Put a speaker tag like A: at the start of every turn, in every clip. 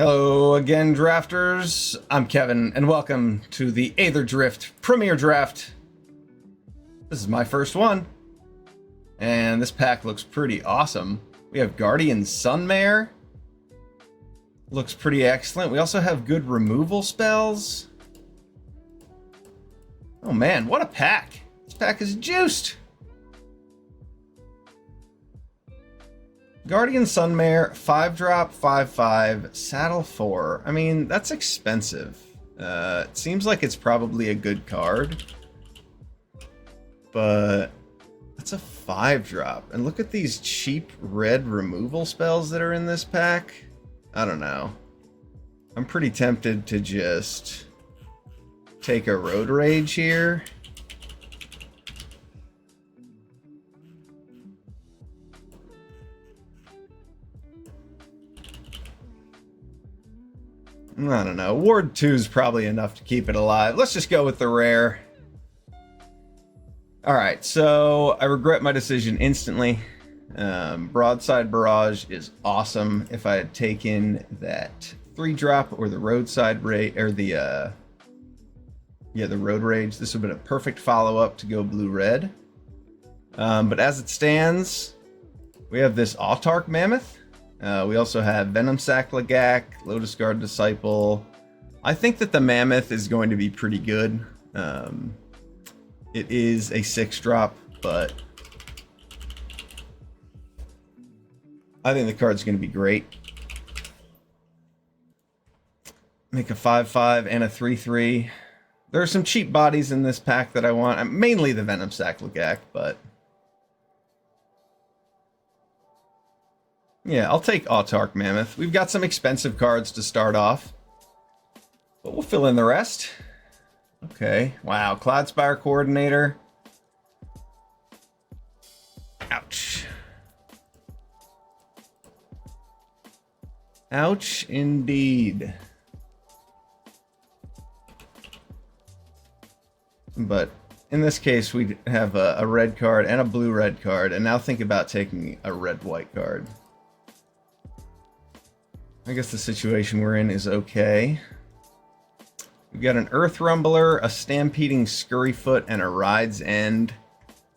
A: Hello again, drafters. I'm Kevin, and welcome to the Aetherdrift Premier Draft. This is my first one, and this pack looks pretty awesome. We have Guardian Sunmare. Looks pretty excellent. We also have good removal spells. Oh man, what a pack. This pack is juiced. Guardian Sunmare, 5-drop, 5/5, saddle 4. I mean, that's expensive. It seems like it's probably a good card, but it's a 5-drop. And look at these cheap red removal spells that are in this pack. I don't know. I'm pretty tempted to just take a Road Rage here. I don't know. Ward 2 is probably enough to keep it alive. Let's just go with the rare. Alright, so I regret my decision instantly. Broadside Barrage is awesome. If I had taken that 3-drop or the Roadside Rage, or the Road Rage, this would have been a perfect follow-up to go blue-red. But as it stands, we have this Autarch Mammoth. We also have Venom Sac Lagak, Lotus Guard Disciple. I think that the Mammoth is going to be pretty good. It is a 6-drop, but I think the card's going to be great. Make a 5/5 and a 3/3. There are some cheap bodies in this pack that I want. Mainly the Venom Sac Lagak, but yeah, I'll take Autarch Mammoth. We've got some expensive cards to start off, but we'll fill in the rest. Okay, wow, Cloudspire Coordinator. Ouch. Ouch, indeed. But in this case, we have a red card and a blue-red card, and now think about taking a red-white card. I guess the situation we're in is okay. We've got an Earth Rumbler, a Stampeding Scurryfoot, and a Ride's End.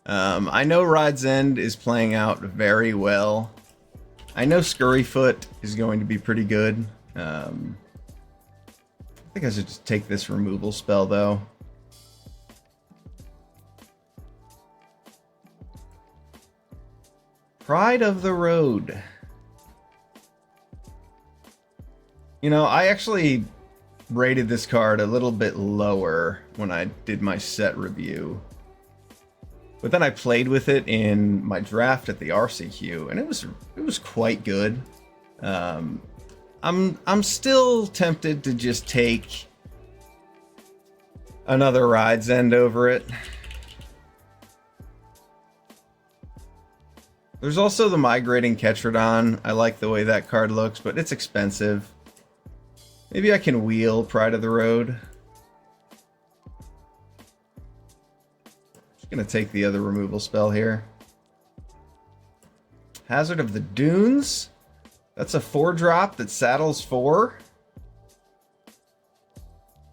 A: I know Ride's End is playing out very well. I know Scurryfoot is going to be pretty good. I think I should just take this removal spell, though. Pride of the Road. You know, I actually rated this card a little bit lower when I did my set review. But then I played with it in my draft at the RCQ, and it was quite good. I'm still tempted to just take another Ride's End over it. There's also the Migrating Ketrodon. I like the way that card looks, but it's expensive. Maybe I can wheel Pride of the Road. Just gonna take the other removal spell here. Hazard of the Dunes. That's a 4-drop that saddles 4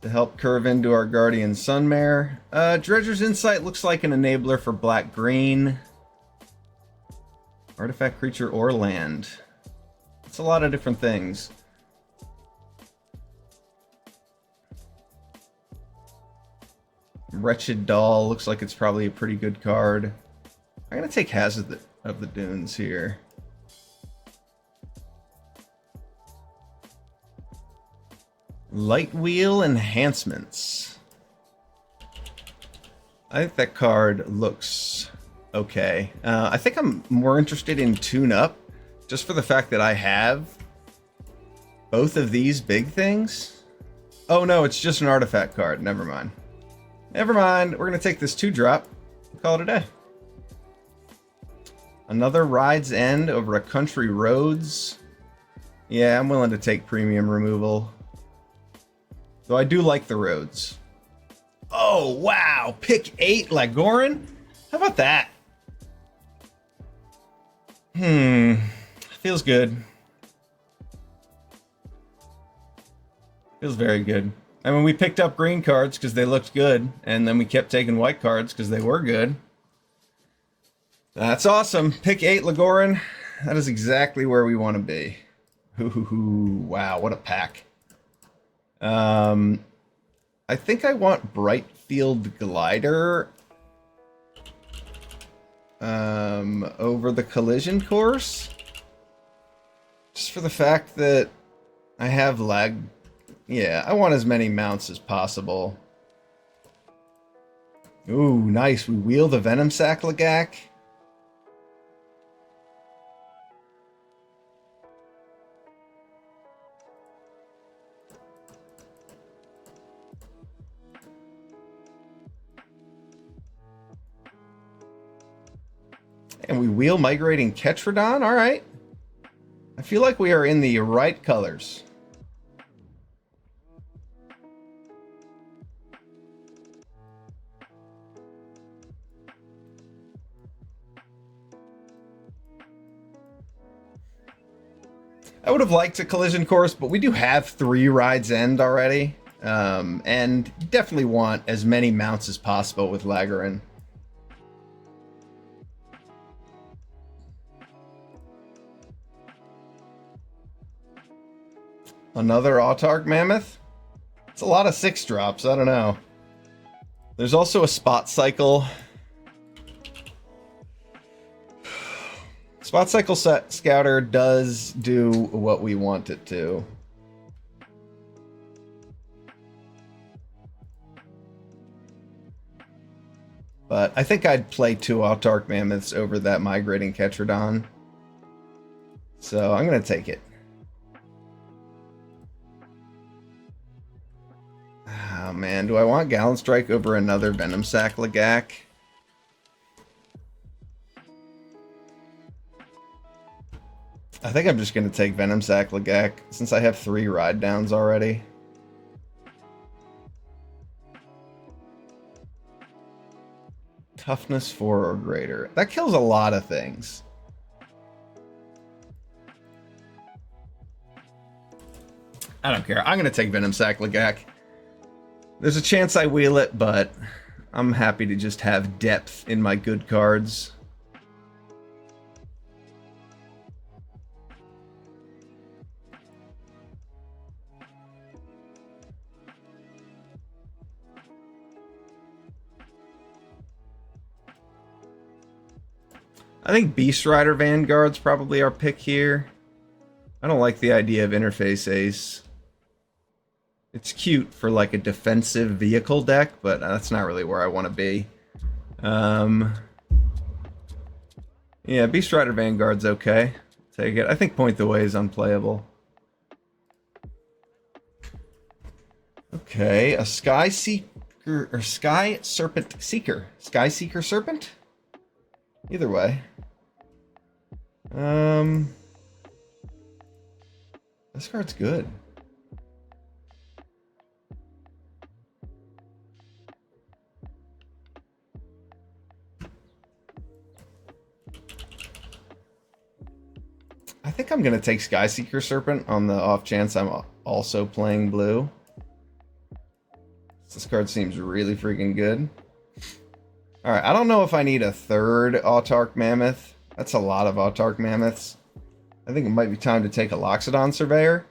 A: to help curve into our Guardian Sunmare. Dredger's Insight looks like an enabler for black-green. Artifact, creature, or land. It's a lot of different things. Wretched Doll looks like it's probably a pretty good card. I'm going to take Hazard of the Dunes here. Light Wheel Enhancements. I think that card looks okay. I think I'm more interested in Tune Up, just for the fact that I have both of these big things. Oh no, it's just an artifact card. Never mind. Never mind. We're going to take this 2-drop and call it a day. Another Ride's End over a Country Roads. Yeah, I'm willing to take premium removal. Though I do like the roads. Oh, wow. Pick 8 Lagoran? How about that? Feels good. Feels very good. I mean, we picked up green cards because they looked good, and then we kept taking white cards because they were good. That's awesome. Pick 8, Lagorin. That is exactly where we want to be. Wow, what a pack. I think I want Brightfield Glider over the Collision Course. Just for the fact that I have lag. Yeah, I want as many mounts as possible. Ooh, nice. We wheel the Venom Sac Lagak. And we wheel Migrating Ketrodon. All right. I feel like we are in the right colors. I would have liked a Collision Course, but we do have 3 Rides End already. And definitely want as many mounts as possible with Lagorin. Another Autarch Mammoth? It's a lot of 6 drops, I don't know. There's also a Spot Cycle. Spot Cycle Scouter does do what we want it to. But I think I'd play 2 Autarch Mammoths over that Migrating Ketrodon. So I'm going to take it. Oh man, do I want Gallon Strike over another Venom Sac Lagak? I think I'm just going to take Venom Sac Lagak since I have 3 ride downs already. Toughness 4 or greater. That kills a lot of things. I don't care. I'm going to take Venom Sac Lagak. There's a chance I wheel it, but I'm happy to just have depth in my good cards. I think Beast Rider Vanguard's probably our pick here. I don't like the idea of Interface Ace. It's cute for like a defensive vehicle deck, but that's not really where I want to be. Yeah, Beast Rider Vanguard's okay. Take it. I think Point the Way is unplayable. Okay, a Sky Seeker or Sky Serpent Seeker. Sky Seeker Serpent? Either way. This card's good. I think I'm going to take Skyseeker Serpent on the off chance I'm also playing blue. This card seems really freaking good. Alright, I don't know if I need a third Autarch Mammoth. That's a lot of Autarch Mammoths. I think it might be time to take a Loxodon Surveyor.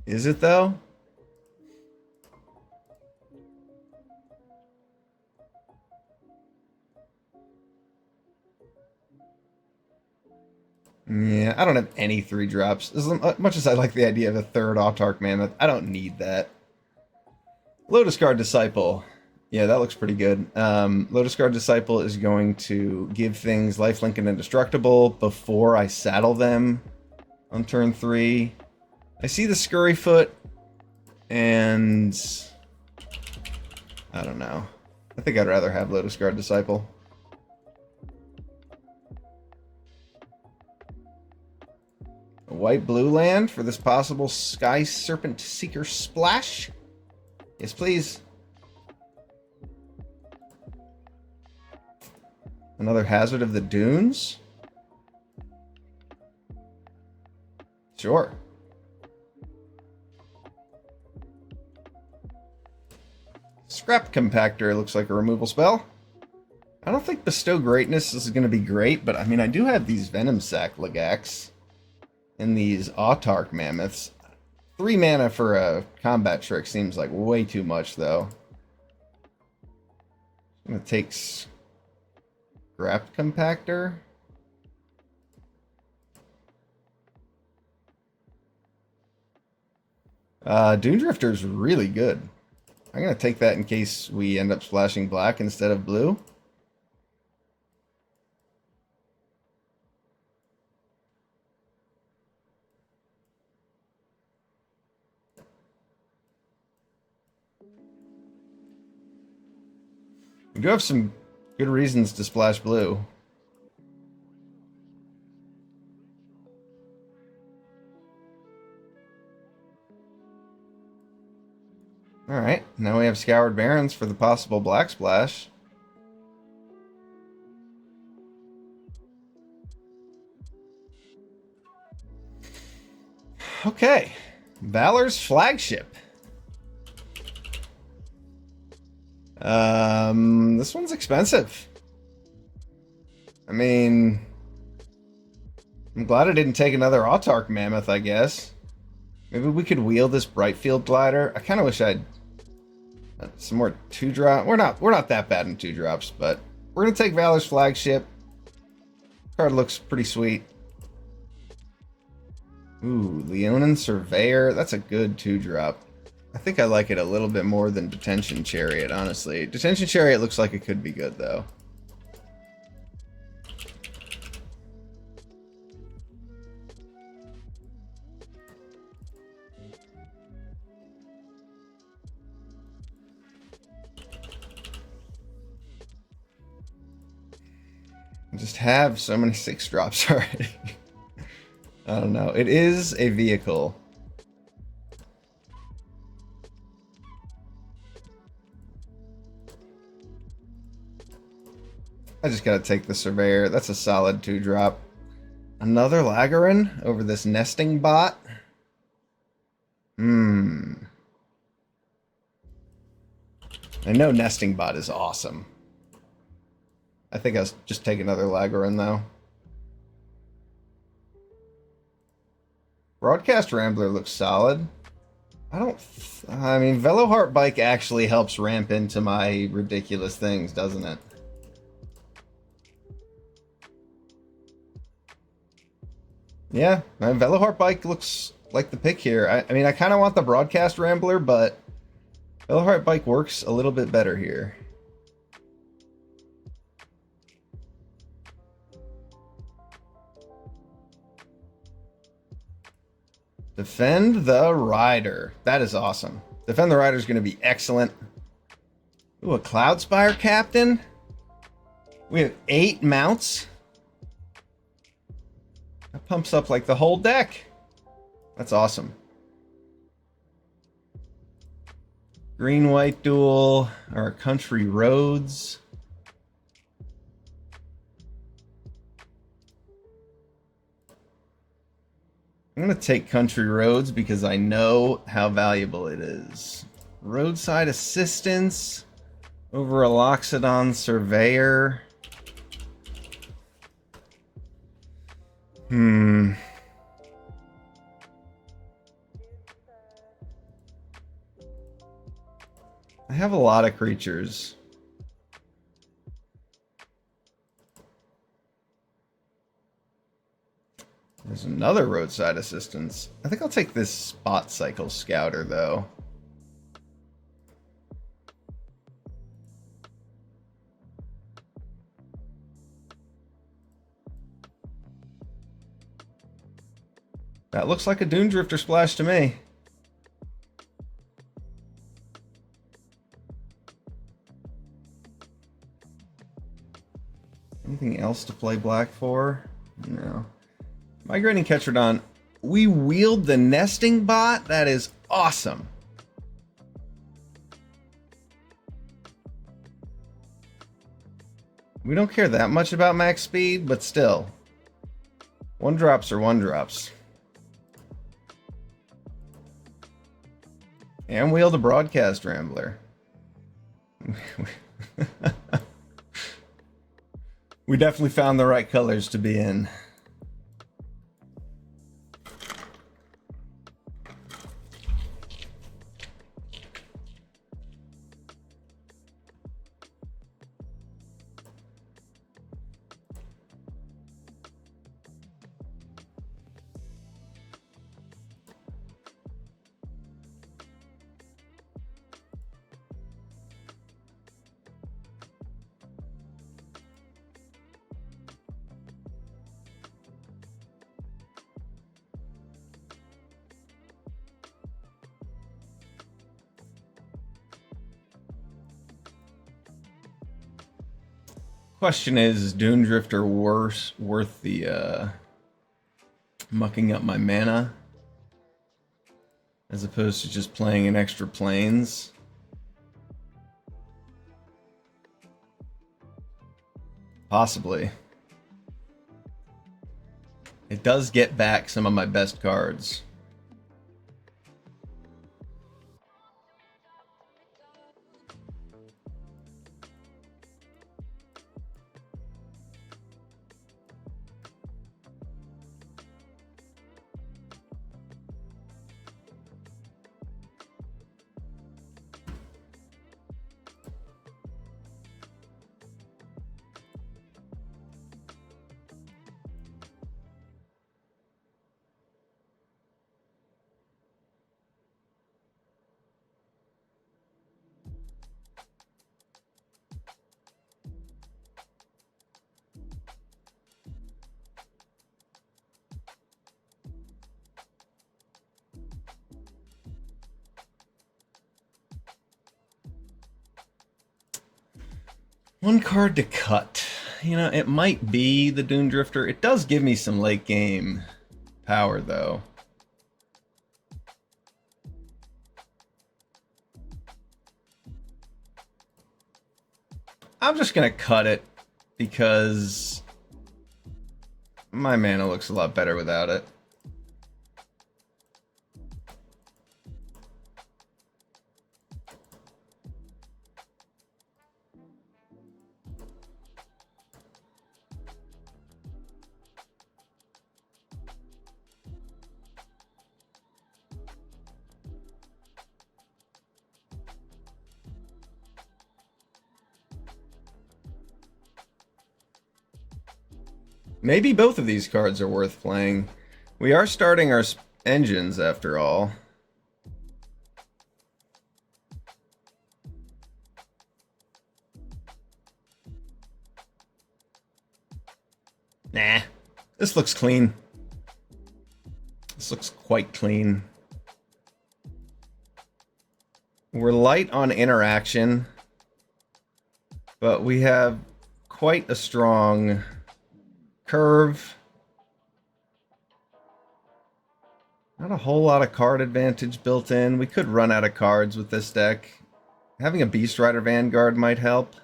A: Is it though? Yeah, I don't have any 3 drops. As much as I like the idea of a third Autarch Mammoth, I don't need that. Lotus Guard Disciple. Yeah, that looks pretty good. Lotus Guard Disciple is going to give things lifelink and indestructible before I saddle them on turn 3. I see the Scurryfoot, and I don't know. I think I'd rather have Lotus Guard Disciple. A white-blue land for this possible Sky Serpent Seeker splash? Yes, please. Another Hazard of the Dunes? Sure. Scrap Compactor looks like a removal spell. I don't think Bestow Greatness is going to be great, but I mean, I do have these Venom Sac Legax and these Autarch Mammoths. 3 mana for a combat trick seems like way too much, though. I'm going to take Scrap Compactor. Dune Drifter's really good. I'm going to take that in case we end up splashing black instead of blue. We do have some good reasons to splash blue. Alright, now we have Scoured Barrens for the possible black splash. Okay, Valor's Flagship. This one's expensive. I mean, I'm glad I didn't take another Autarch Mammoth, I guess. Maybe we could wheel this Brightfield Glider. I kind of wish I'd some more 2-drop. We're not that bad in 2-drops, but we're gonna take Valor's Flagship. Card looks pretty sweet. Ooh, Leonin Surveyor. That's a good 2-drop. I think I like it a little bit more than Detention Chariot, honestly. Detention Chariot looks like it could be good, though. I just have so many 6-drops already. I don't know. It is a vehicle. I just gotta take the Surveyor. That's a solid 2-drop. Another Lagarin over this Nesting Bot. I know Nesting Bot is awesome. I think I'll just take another Lagarin, though. Broadcast Rambler looks solid. I mean, Veloheart Bike actually helps ramp into my ridiculous things, doesn't it? Yeah, Veloheart Bike looks like the pick here. I mean, I kind of want the Broadcast Rambler, but Veloheart Bike works a little bit better here. Defend the Rider. That is awesome. Defend the Rider is going to be excellent. Ooh, a Cloudspire Captain. We have 8 mounts. That pumps up like the whole deck. That's awesome. Green-white duel, or Country Roads. I'm going to take Country Roads because I know how valuable it is. Roadside Assistance over a Loxodon Surveyor. I have a lot of creatures. There's another Roadside Assistance. I think I'll take this Spot Cycle Scouter, though. That looks like a Dune Drifter splash to me. Anything else to play black for? No. Migrating Ketrodon. We wield the Nesting Bot? That is awesome. We don't care that much about max speed, but still. One drops are one drops. And wield a broadcast rambler. We definitely found the right colors to be in. Question is Dune Drifter worth the mucking up my mana as opposed to just playing in extra planes? Possibly. It does get back some of my best cards. One card to cut. You know, it might be the Dune Drifter. It does give me some late game power, though. I'm just gonna cut it because my mana looks a lot better without it. Maybe both of these cards are worth playing. We are starting our engines, after all. Nah, this looks clean. This looks quite clean. We're light on interaction, but we have quite a strong curve. Not a whole lot of card advantage built in. We could run out of cards with this deck. Having a Beast Rider Vanguard might help.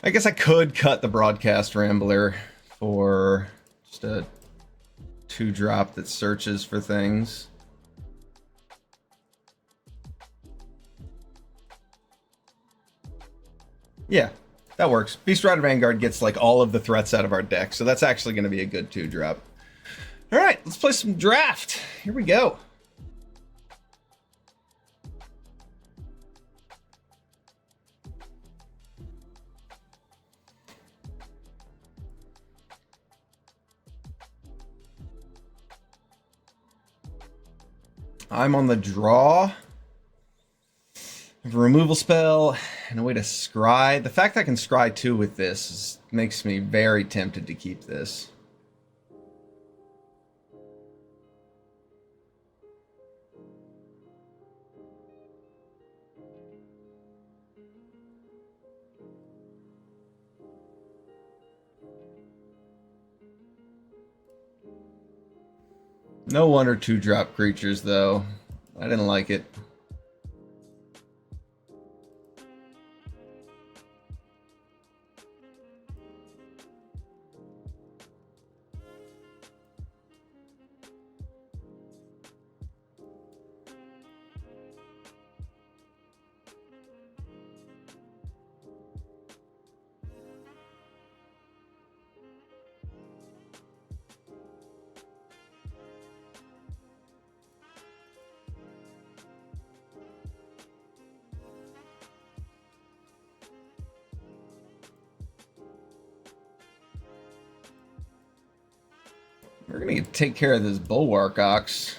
A: I guess I could cut the Broadcast Rambler for just a 2-drop that searches for things. Yeah, that works. Beast Rider Vanguard gets like all of the threats out of our deck, so that's actually going to be a good 2-drop. All right, let's play some draft. Here we go. I'm on the draw. I have a removal spell and a way to scry. The fact I can scry 2 with this makes me very tempted to keep this. No 1 or 2 drop creatures though. I didn't like it. We're gonna take care of this Bulwark Ox.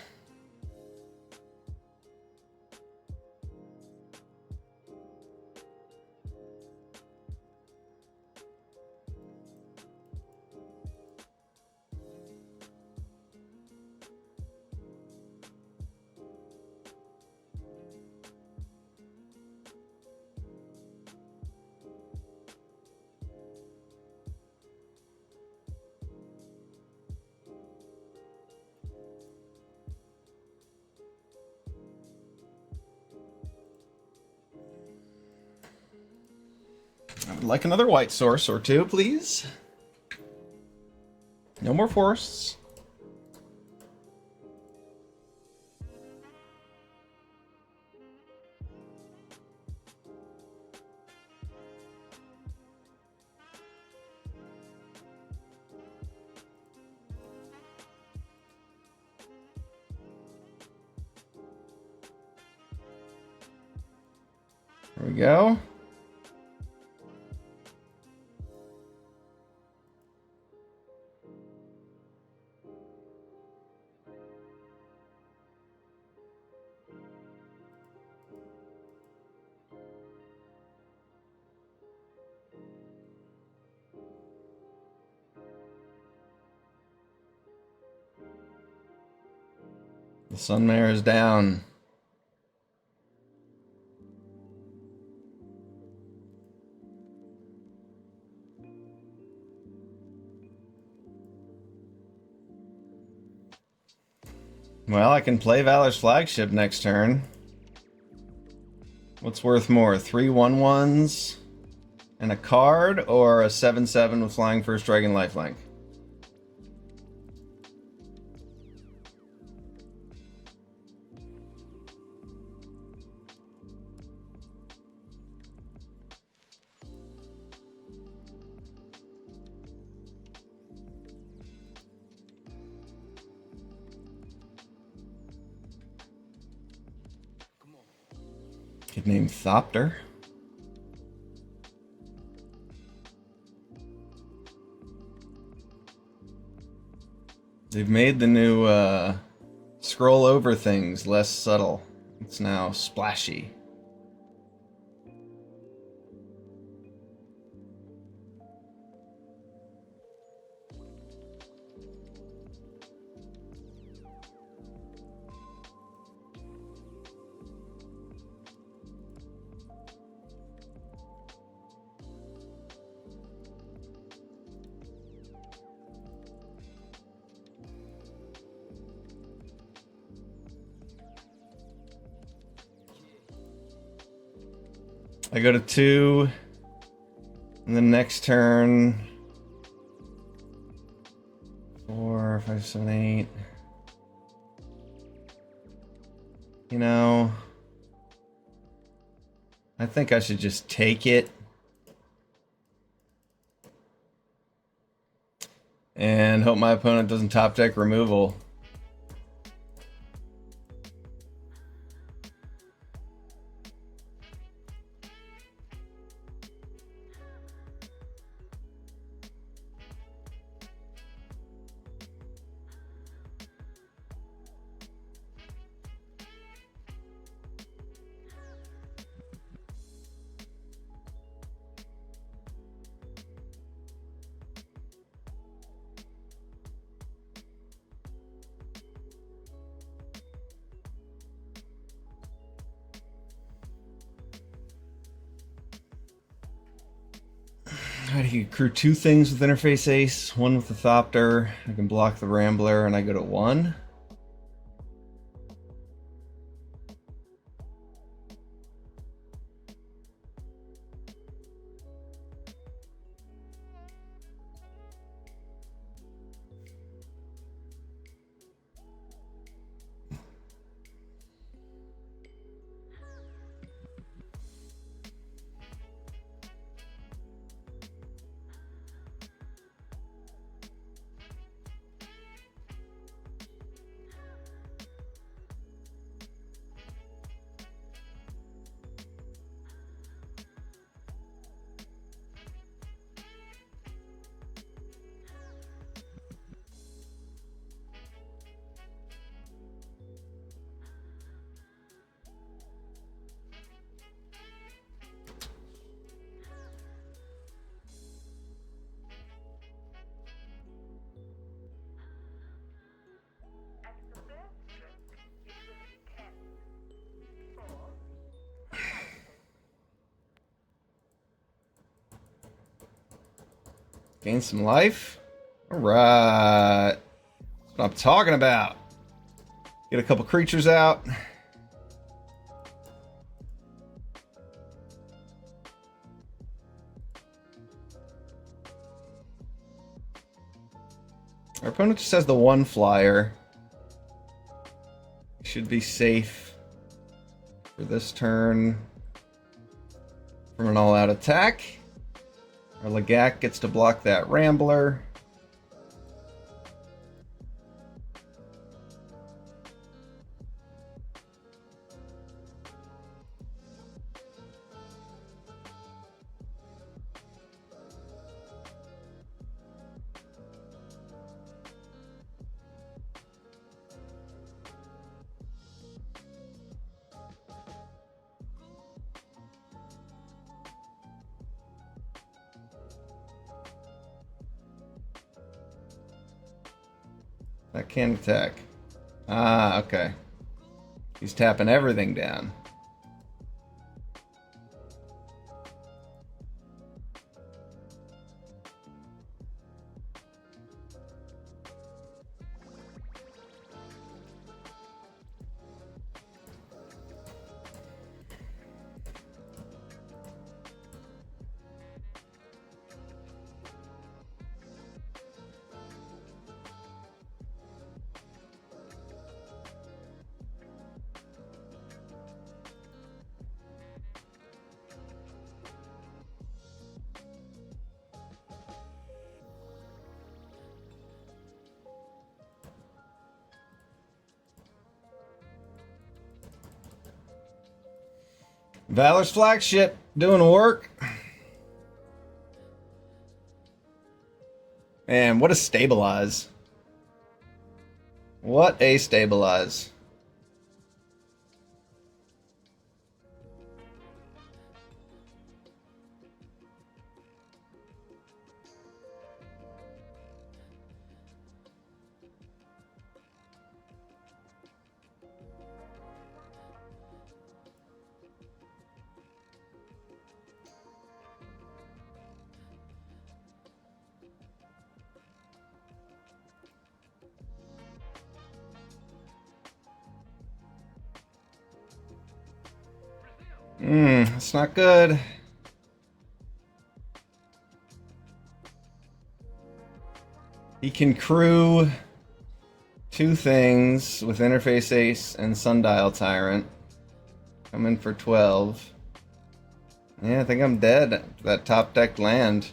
A: I would like another white source or two, please. No more forests. There we go. The Sunmare is down. Well, I can play Valor's Flagship next turn. What's worth more, 3 1/1s and a card, or a 7/7 with Flying First Dragon lifelink? Could name Thopter. They've made the new scroll over things less subtle. It's now splashy. I go to 2, and the next turn 4, 5, 7, 8. You know, I think I should just take it and hope my opponent doesn't top deck removal. Alright, you crew 2 things with Interface Ace, 1 with the Thopter. I can block the Rambler, and I go to 1. Gain some life. All right. That's what I'm talking about. Get a couple creatures out. Our opponent just has the one flyer. Should be safe for this turn from an all-out attack. Our Legak gets to block that Rambler. That can attack. Ah, okay. He's tapping everything down. Valor's flagship doing work. Man, what a stabilize. What a stabilize. It's not good. He can crew two things with Interface Ace and Sundial Tyrant. Come in for 12. Yeah, I think I'm dead. That top deck land.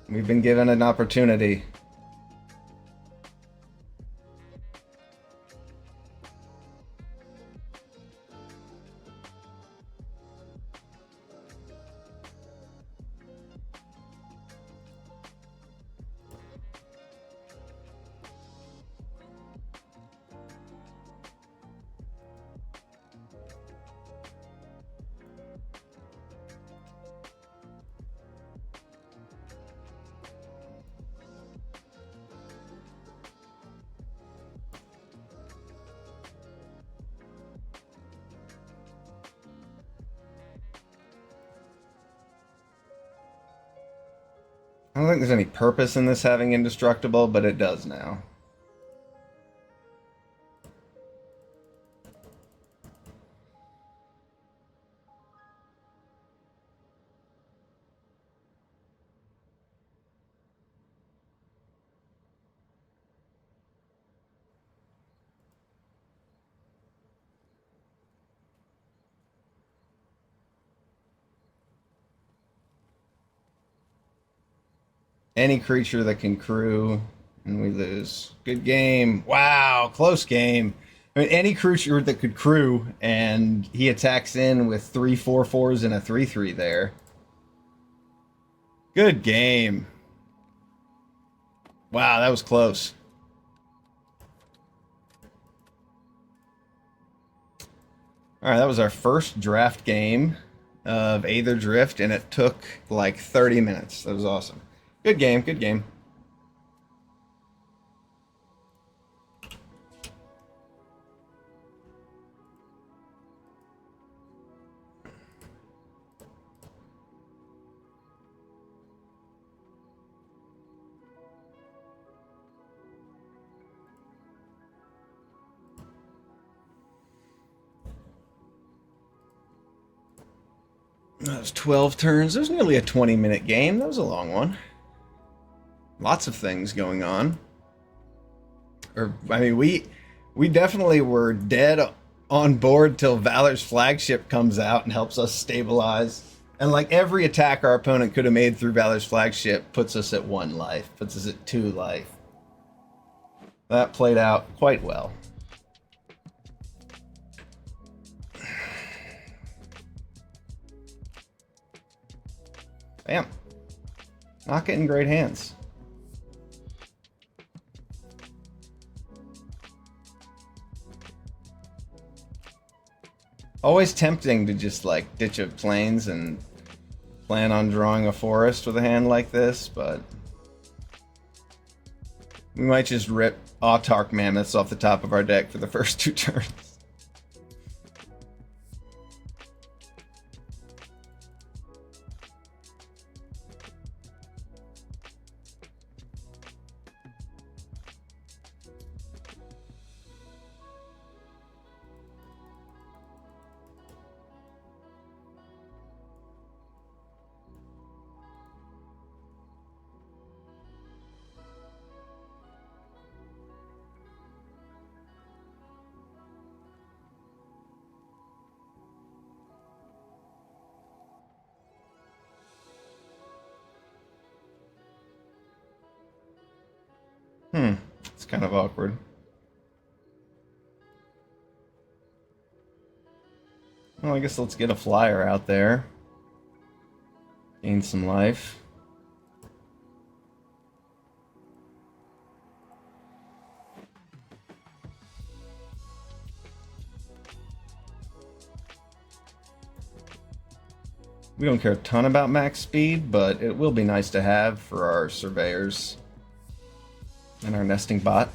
A: We've been given an opportunity. I don't think there's any purpose in this having indestructible, but it does now. Any creature that can crew, and we lose. Good game. Wow, close game. I mean, any creature that could crew, and he attacks in with 3 4/4s and a 3/3 there. Good game. Wow, that was close. All right, that was our first draft game of Aetherdrift, and it took like 30 minutes. That was awesome. Good game, good game. That was 12 turns. It was nearly a 20-minute game. That was a long one. Lots of things going on. Or, I mean, we definitely were dead on board till Valor's flagship comes out and helps us stabilize. And like every attack our opponent could have made through Valor's flagship puts us at 1 life, puts us at 2 life. That played out quite well. Bam. Not getting great hands. Always tempting to just like ditch a plains and plan on drawing a forest with a hand like this, but we might just rip Autark Mammoths off the top of our deck for the first 2 turns. It's kind of awkward. Well, I guess let's get a flyer out there. Gain some life. We don't care a ton about max speed, but it will be nice to have for our surveyors and our nesting bot.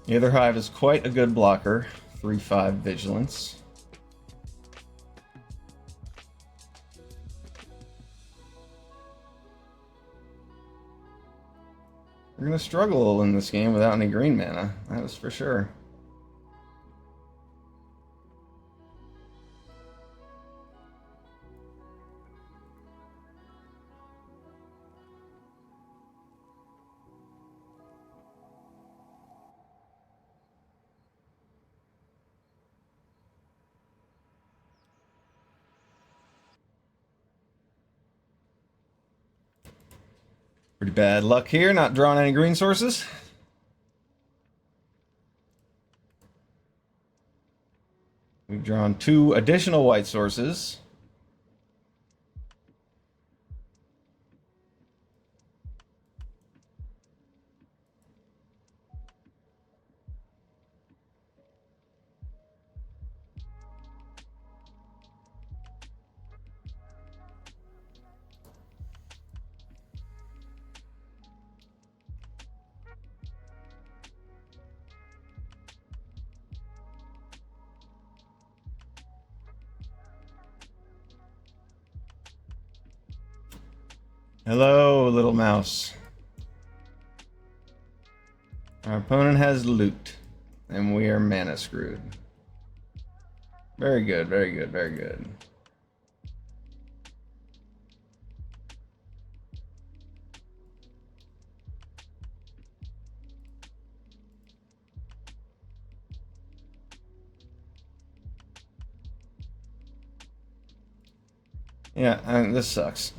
A: Aetherhive is quite a good blocker. 3/5 vigilance. We're gonna struggle in this game without any green mana. That is for sure. Pretty bad luck here, not drawing any green sources. We've drawn 2 additional white sources. Hello, little mouse. Our opponent has loot, and we are mana screwed. Very good, very good, very good. Yeah, this sucks.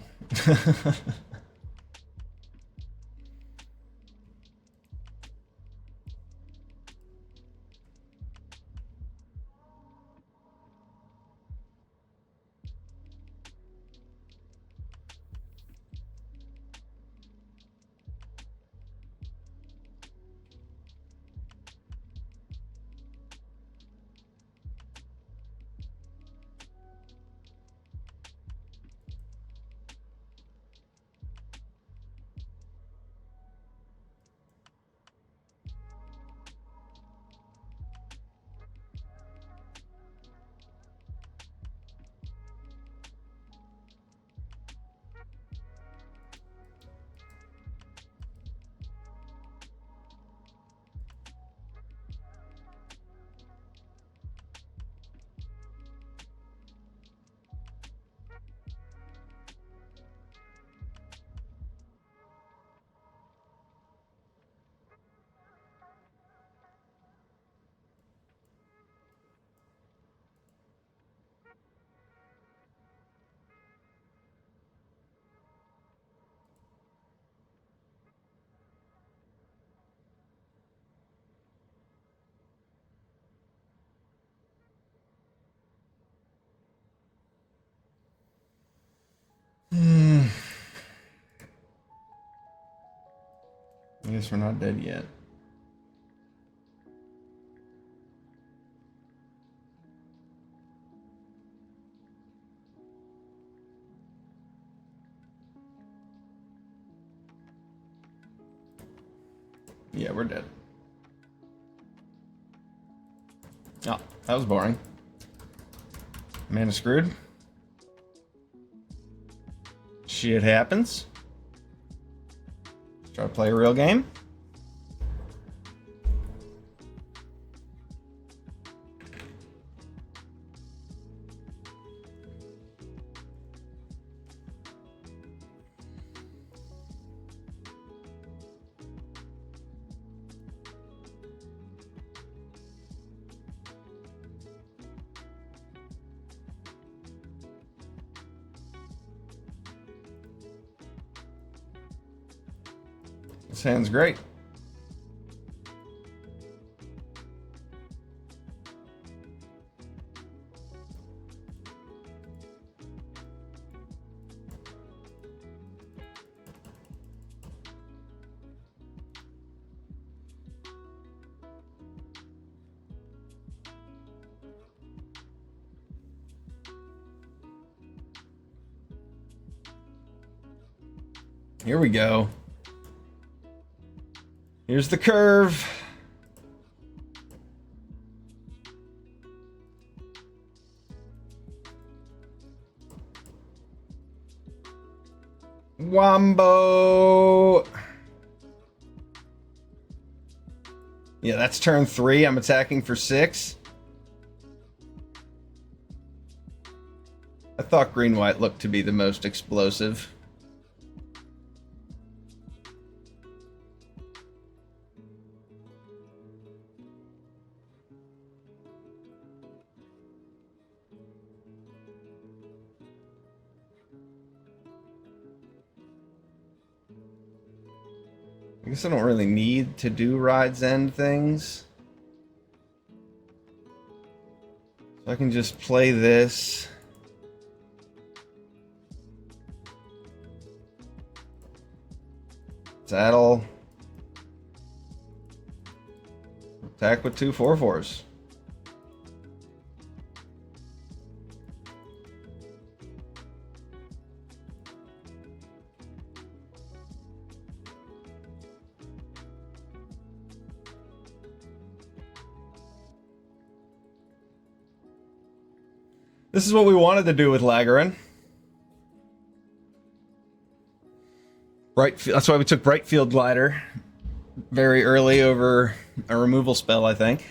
A: I guess we're not dead yet. Yeah, we're dead. Oh, that was boring. Mana screwed. Shit happens. Let's try to play a real game. This hand's great. Here we go. Here's the curve. Wombo. Yeah, that's turn 3. I'm attacking for 6. I thought green-white looked to be the most explosive. I guess I don't really need to do Ride's End things. So I can just play this. Saddle. Attack with 2 4/4s. This is what we wanted to do with Lagarin. That's why we took Brightfield Glider very early over a removal spell, I think.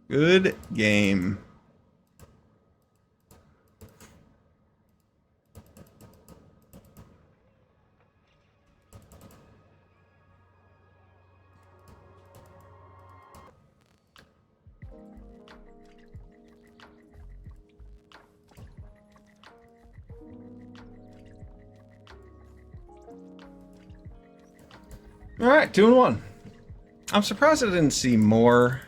A: Good game. All right, 2-1. I'm surprised I didn't see more.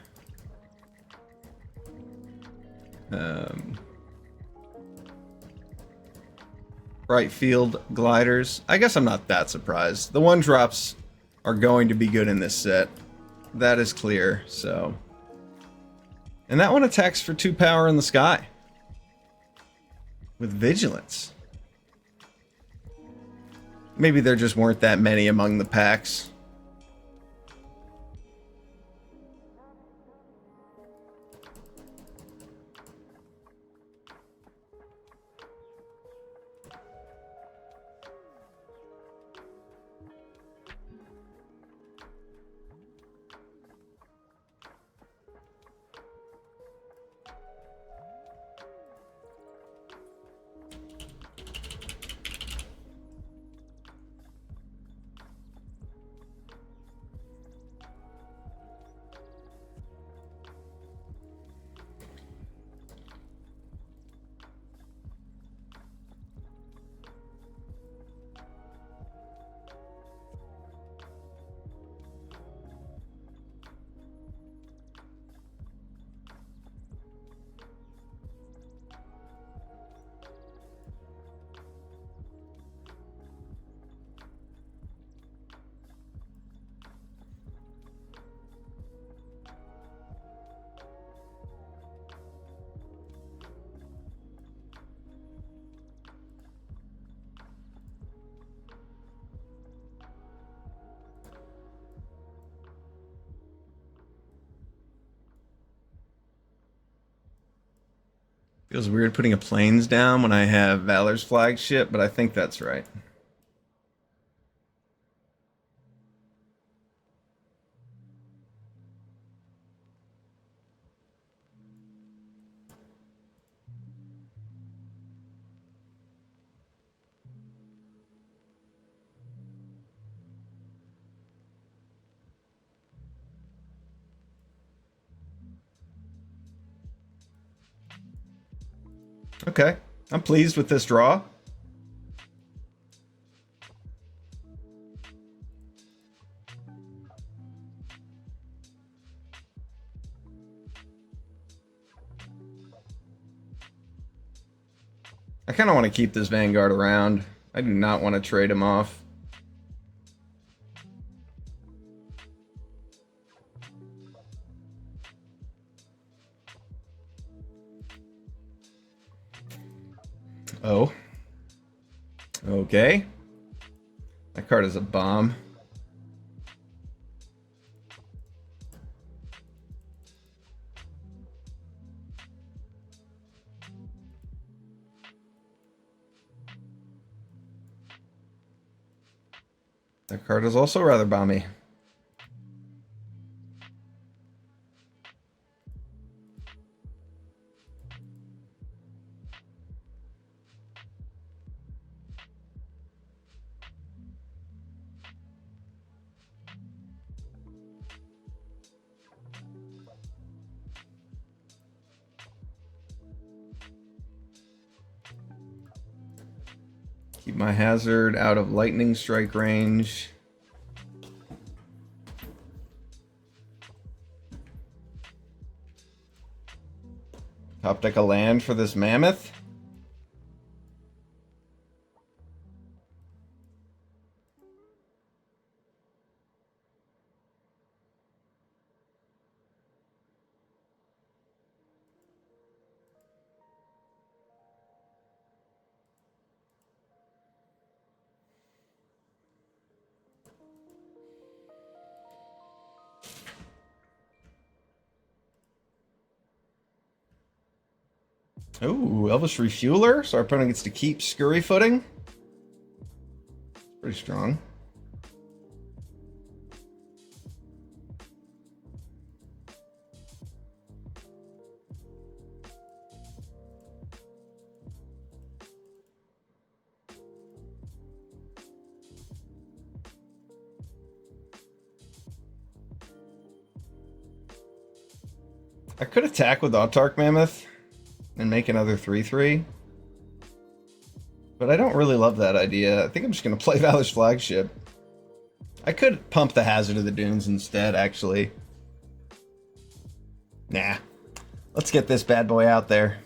A: Brightfield gliders. I guess I'm not that surprised. The 1-drops are going to be good in this set. That is clear, so. And that one attacks for 2 power in the sky. With vigilance. Maybe there just weren't that many among the packs. Feels weird putting a planes down when I have Valor's flagship, but I think that's right. Okay, I'm pleased with this draw. I kind of want to keep this Vanguard around. I do not want to trade him off. Oh. Okay. That card is a bomb. That card is also rather bomby. Keep my hazard out of lightning strike range. Top deck a land for this mammoth. Ooh, Elvish Refueler. So our opponent gets to keep Scurry Footing. Pretty strong. I could attack with Autarch Mammoth and make another 3/3. But I don't really love that idea. I think I'm just going to play Valor's Flagship. I could pump the Hazard of the Dunes instead, actually. Nah. Let's get this bad boy out there.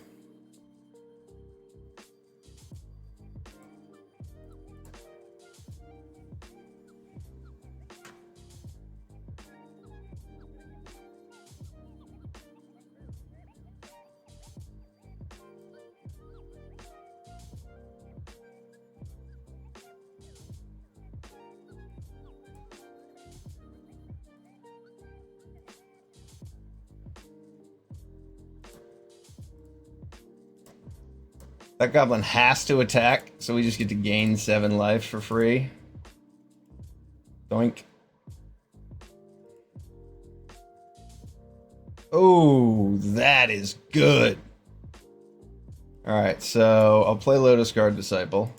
A: That goblin has to attack, so we just get to gain 7 life for free. Doink. Oh, that is good. Alright, so I'll play Lotus Guard Disciple.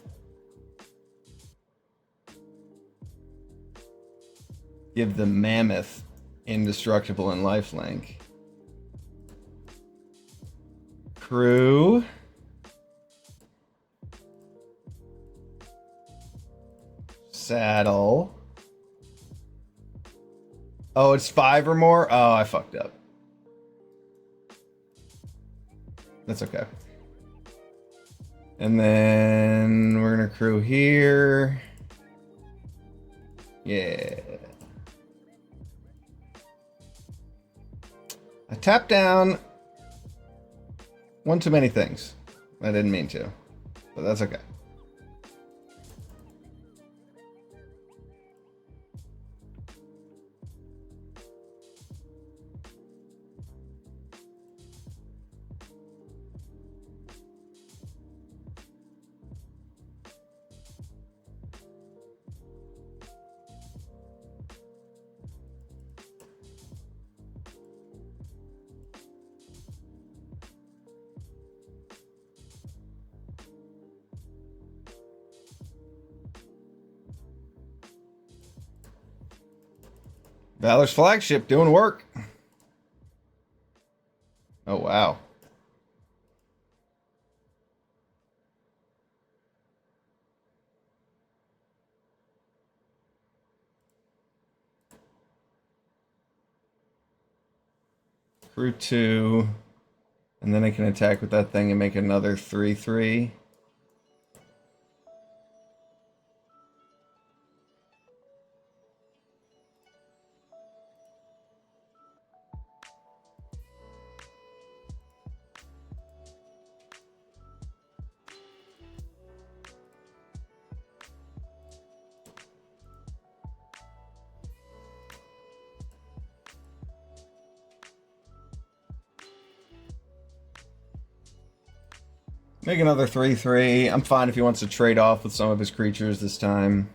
A: Give the Mammoth Indestructible and Lifelink. Crew. Saddle. Oh, it's 5 or more? Oh, I fucked up. That's okay. And then we're gonna crew here. Yeah. I tapped down one too many things. I didn't mean to, but that's okay. Valor's flagship doing work. Oh, wow. Crew 2. And then I can attack with that thing and make another 3/3. Make another 3/3. I'm fine if he wants to trade off with some of his creatures this time.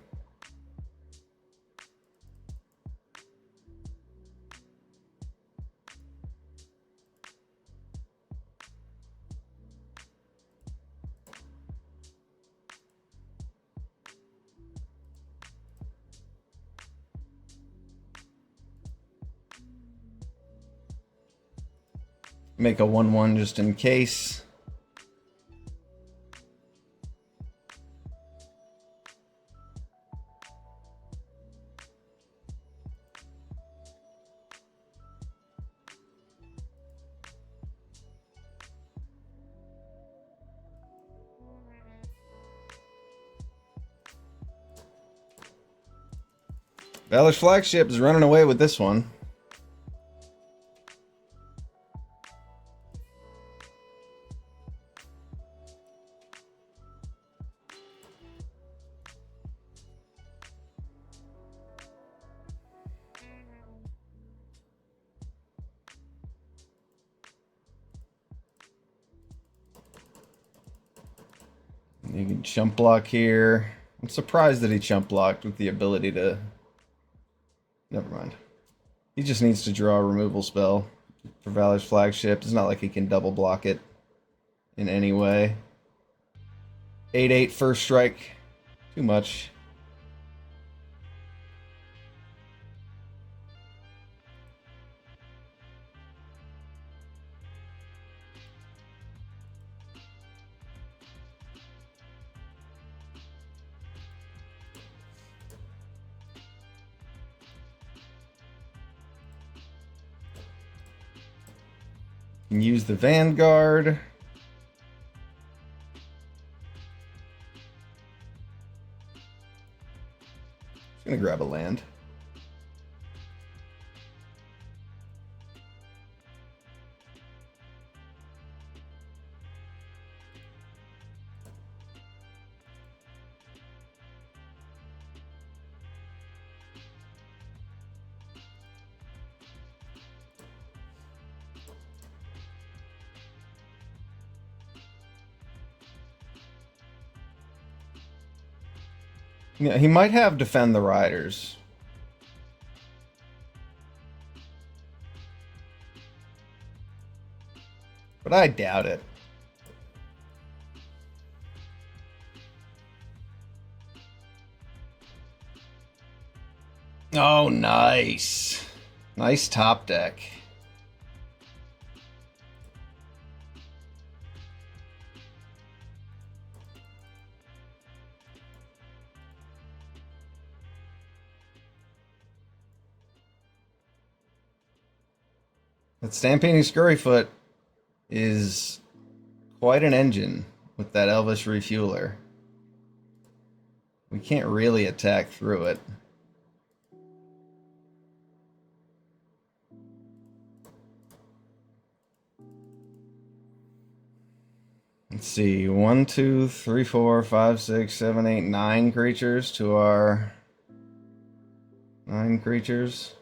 A: Make a 1/1 just in case. Valor's flagship is running away with this one. You can chump block here. I'm surprised that he chump blocked with the ability to... Never mind. He just needs to draw a removal spell for Valor's flagship. It's not like he can double block it in any way. 8/8 first strike. Too much. Can use the Vanguard. Just gonna grab a land. Yeah, he might have Defend the Riders. But I doubt it. Oh, nice. Nice top deck. That Stampeding Scurryfoot is quite an engine with that Elvish Refueler. We can't really attack through it. Let's see, 1, 2, 3, 4, 5, 6, 7, 8, 9 creatures to our 9 creatures.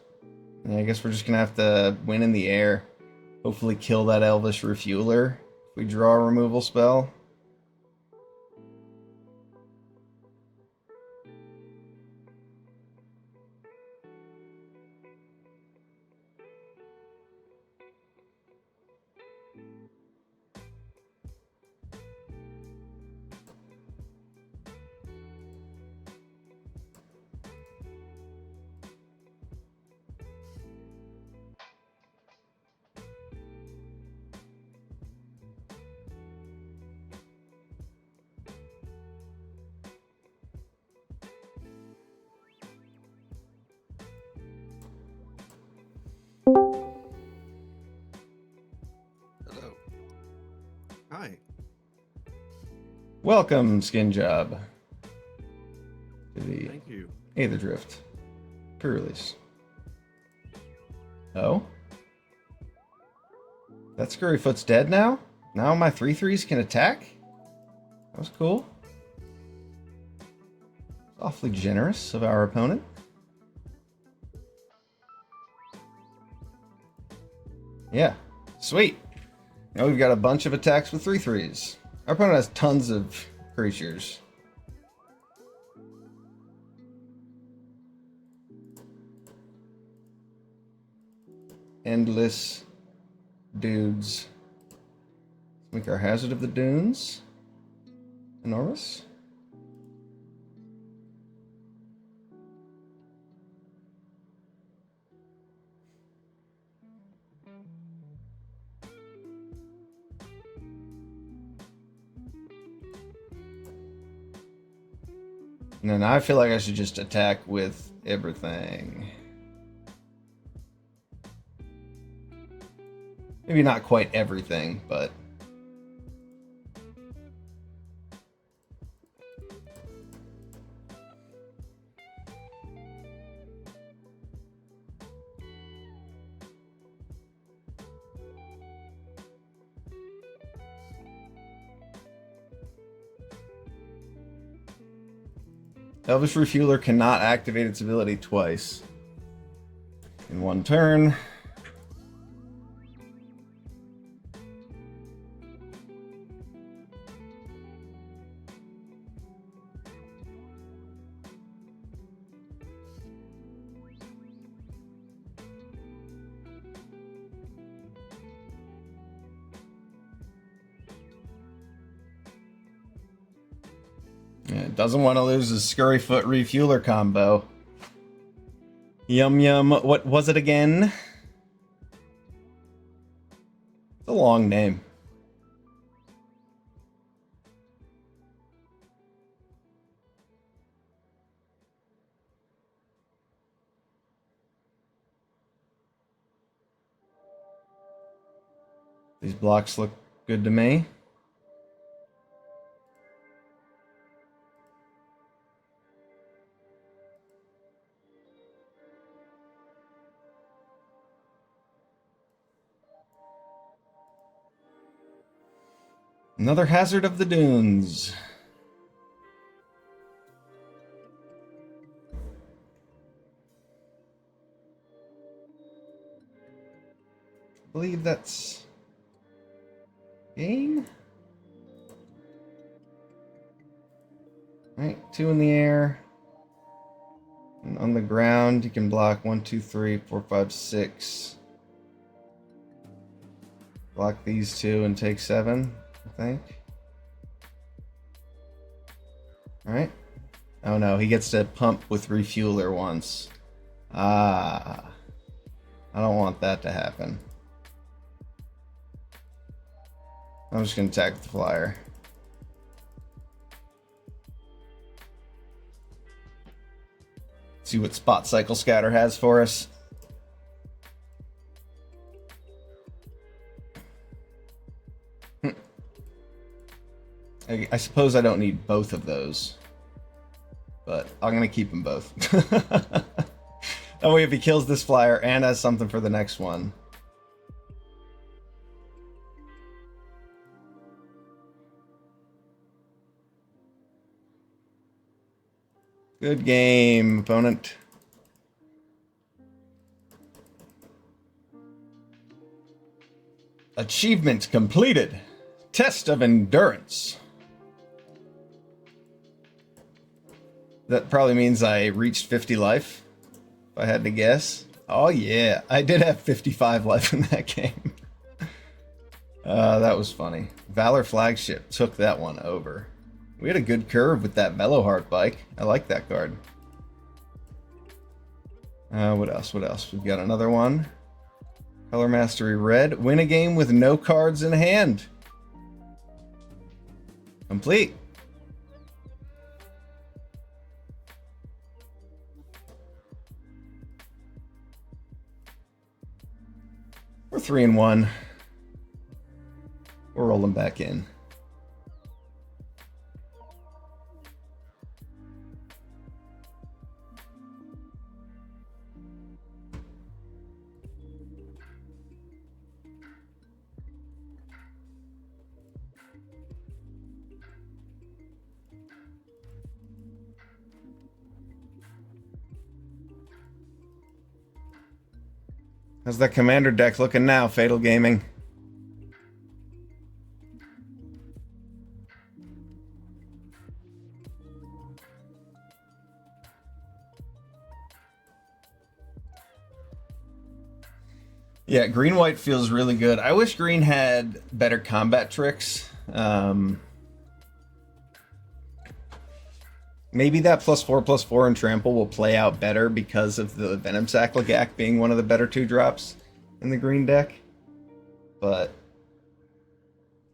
A: Yeah, I guess we're just gonna have to win in the air. Hopefully kill that Elvish Refueler if we draw a removal spell. Welcome, Skin Job, to the
B: Thank you.
A: Aetherdrift pre-release. Oh? That Scurryfoot's dead now? Now my 3/3s can attack? That was cool. Awfully generous of our opponent. Yeah, sweet. Now we've got a bunch of attacks with 3/3s. Our opponent has tons of creatures. Endless dudes. Make our Hazard of the Dunes enormous. And then I feel like I should just attack with everything. Maybe not quite everything, but... Elvish Refueler cannot activate its ability twice in one turn. Yeah, doesn't want to lose his Scurryfoot Refueler combo. Yum Yum, what was it again? It's a long name. These blocks look good to me. Another Hazard of the Dunes. I believe that's game. Right, 2 in the air. And on the ground, you can block 1, 2, 3, 4, 5, 6. Block these 2 and take 7, I think. Alright. Oh no, he gets to pump with Refueler once. Ah. I don't want that to happen. I'm just going to attack with the flyer. See what Spot Cycle Scatter has for us. I suppose I don't need both of those, but I'm going to keep them both. That way if he kills this flyer and has something for the next one. Good game, opponent. Achievement completed. Test of endurance. That probably means I reached 50 life, if I had to guess. Oh yeah, I did have 55 life in that game. That was funny. Valor Flagship took that one over. We had a good curve with that Mellowheart bike. I like that card. What else? What else? We've got another one. Color Mastery Red. Win a game with no cards in hand. Complete. We're 3-1. We're rolling back in. How's that commander deck looking now, Fatal Gaming? Yeah, green-white feels really good. I wish green had better combat tricks. Maybe that +4/+4 and trample will play out better because of the Venom Sack-Lagac being one of the better 2-drops in the green deck. But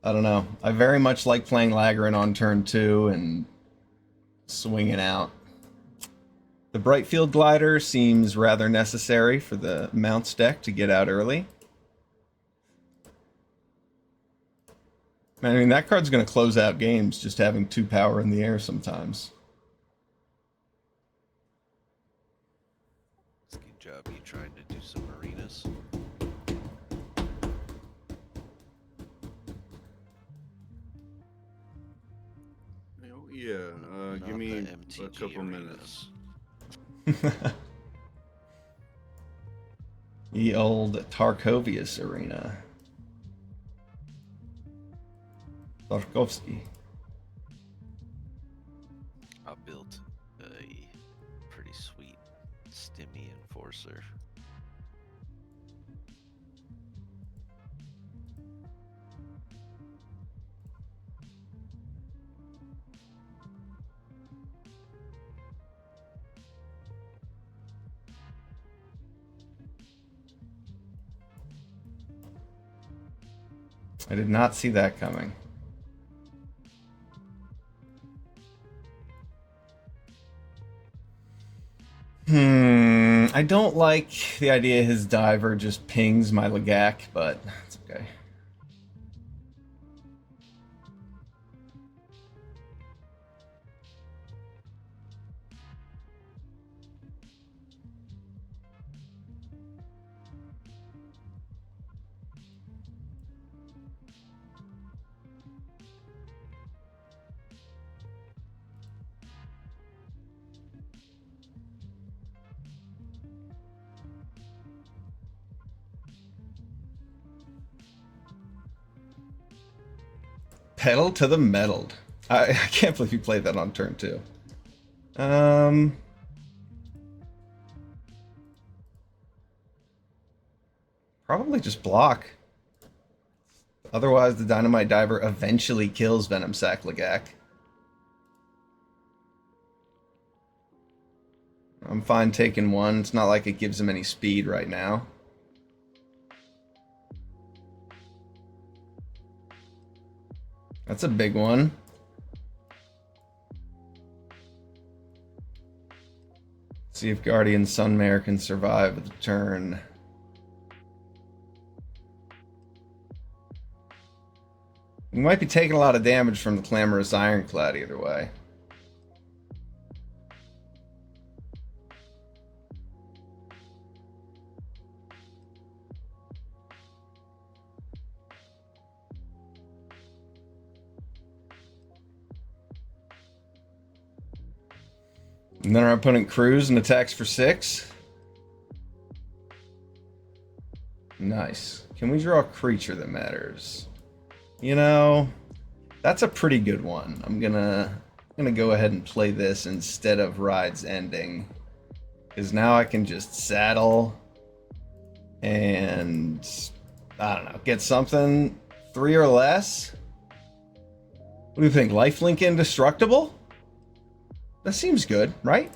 A: I don't know. I very much like playing Lagrin on turn 2 and swinging out. The Brightfield Glider seems rather necessary for the Mounts deck to get out early. I mean, that card's going to close out games just having 2 power in the air sometimes.
B: Good job you trying to do some arenas.
C: Oh, yeah, give me a couple minutes.
A: The old Tarkovius Arena. Tarkovsky.
B: I built a pretty sweet Stimmy Enforcer.
A: I did not see that coming. I don't like the idea his diver just pings my Lagac, but it's okay. Pedal to the metal. I can't believe you played that on turn 2. Probably just block. Otherwise, the Dynamite Diver eventually kills Venom Sack Lagac. I'm fine taking 1. It's not like it gives him any speed right now. That's a big one. See if Guardian Sunmare can survive the turn. We might be taking a lot of damage from the Clamorous Ironclad either way. And then our opponent crews and attacks for 6. Nice. Can we draw a creature that matters? You know, that's a pretty good one. I'm gonna go ahead and play this instead of Ride's Ending, because now I can just saddle and I don't know, get something 3 or less. What do you think? Lifelink Indestructible? That seems good, right?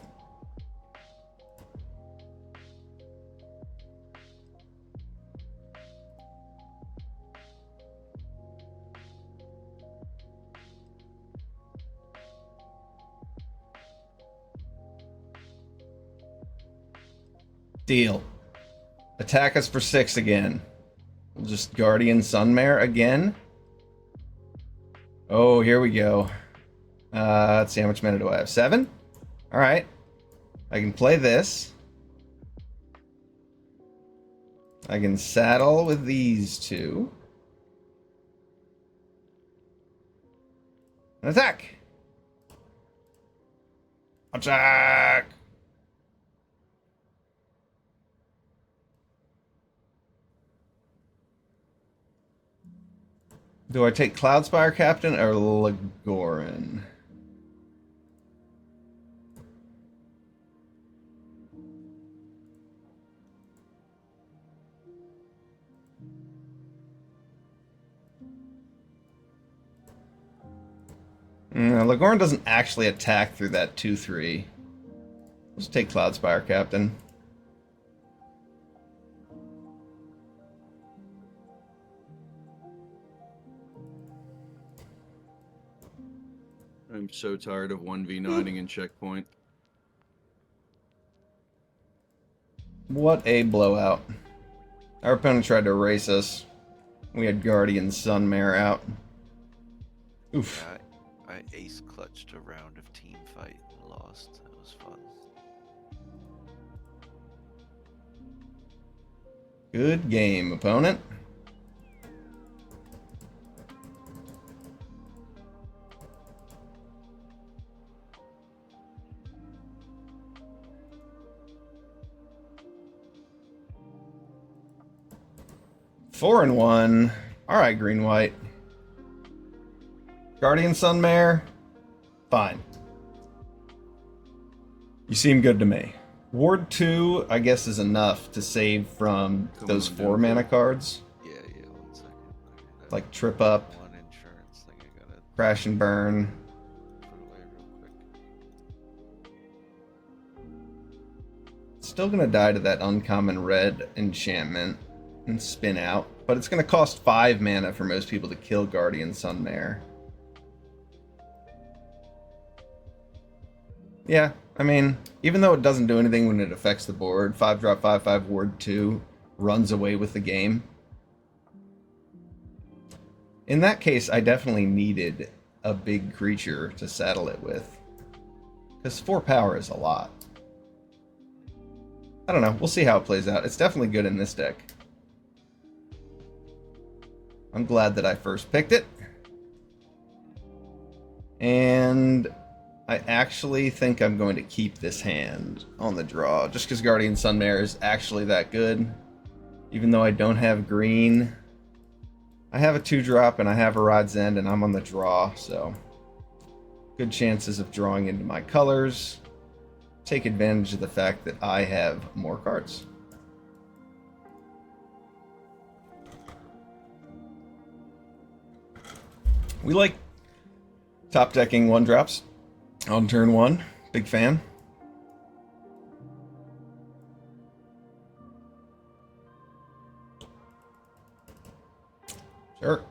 A: Deal. Attack us for 6 again. We'll just Guardian Sunmare again. Oh, here we go. Let's see, how much mana do I have? 7? Alright. I can play this. I can saddle with these 2. And attack! Attack! Do I take Cloudspire Captain or Legorin? Legorin doesn't actually attack through that 2/3. Let's take Cloudspire Captain.
C: I'm so tired of 1v9ing in checkpoint.
A: What a blowout. Our opponent tried to erase us. We had Guardian Sunmare out. Oof.
B: Yeah, I ace clutched a round of team fight and lost. That was fun.
A: Good game, opponent. Four and one. Alright, green white. Guardian Sunmare. Fine. You seem good to me. Ward 2, I guess, is enough to save from those 4 mana cards.
B: Yeah, 1 second. Okay,
A: Like Trip Up,
B: one insurance thing I gotta
A: Crash and Burn.
B: put away real quick.
A: Still gonna die to that uncommon red enchantment and spin out, but it's gonna cost 5 mana for most people to kill Guardian Sunmare. Yeah, I mean, even though it doesn't do anything when it affects the board, 5-drop 5/5 Ward 2 runs away with the game. In that case, I definitely needed a big creature to saddle it with. Because 4 power is a lot. I don't know, we'll see how it plays out. It's definitely good in this deck. I'm glad that I first picked it. And I actually think I'm going to keep this hand on the draw, just because Guardian Sunmare is actually that good. Even though I don't have green, I have a 2-drop and I have a Rod's End and I'm on the draw, so good chances of drawing into my colors. Take advantage of the fact that I have more cards. We like top decking 1-drops on turn 1. Big fan. Sure.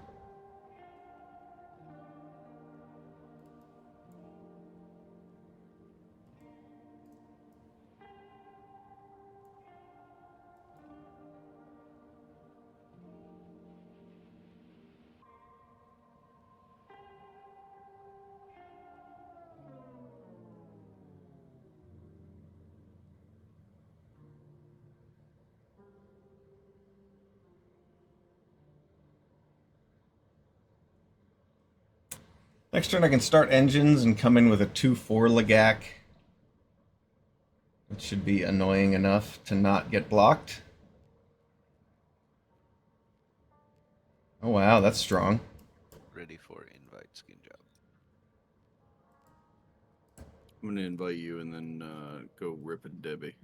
A: Next turn I can start engines and come in with a 2/4 Legak. Which should be annoying enough to not get blocked. Oh wow, that's strong.
B: Ready for invite, skin job.
C: I'm gonna invite you and then go rip a Debbie.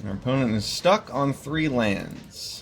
A: Our opponent is stuck on 3 lands.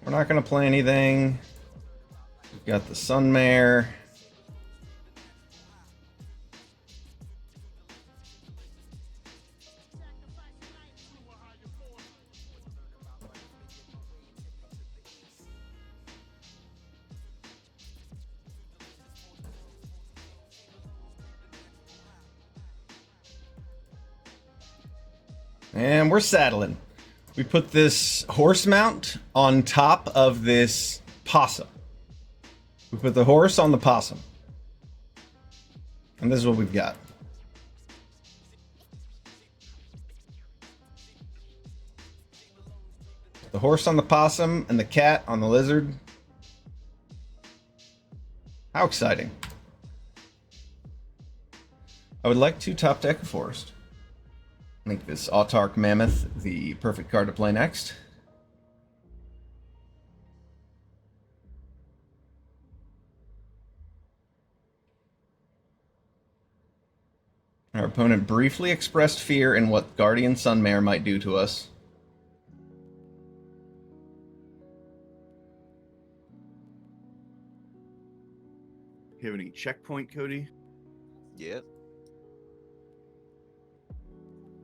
A: We're not going to play anything. We've got the Sunmare. And we're saddling. We put this horse mount on top of this possum. We put the horse on the possum. And this is what we've got. The horse on the possum and the cat on the lizard. How exciting. I would like to top deck a forest. Make this Autarch Mammoth the perfect card to play next. Our opponent briefly expressed fear in what Guardian Sunmare might do to us.
C: You have any checkpoint, Cody?
B: Yep.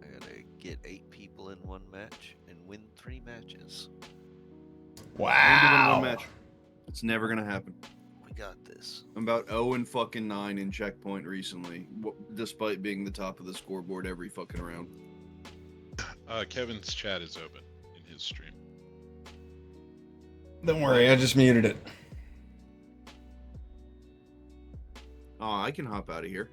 B: I gotta get 8 people in one match and win 3 matches.
A: Wow.
C: One match. It's never gonna happen.
B: We got this.
C: I'm about 0-9 in checkpoint recently, despite being the top of the scoreboard every fucking round.
D: Kevin's chat is open in his stream.
A: Don't worry, I just muted it.
C: Oh, I can hop out of here.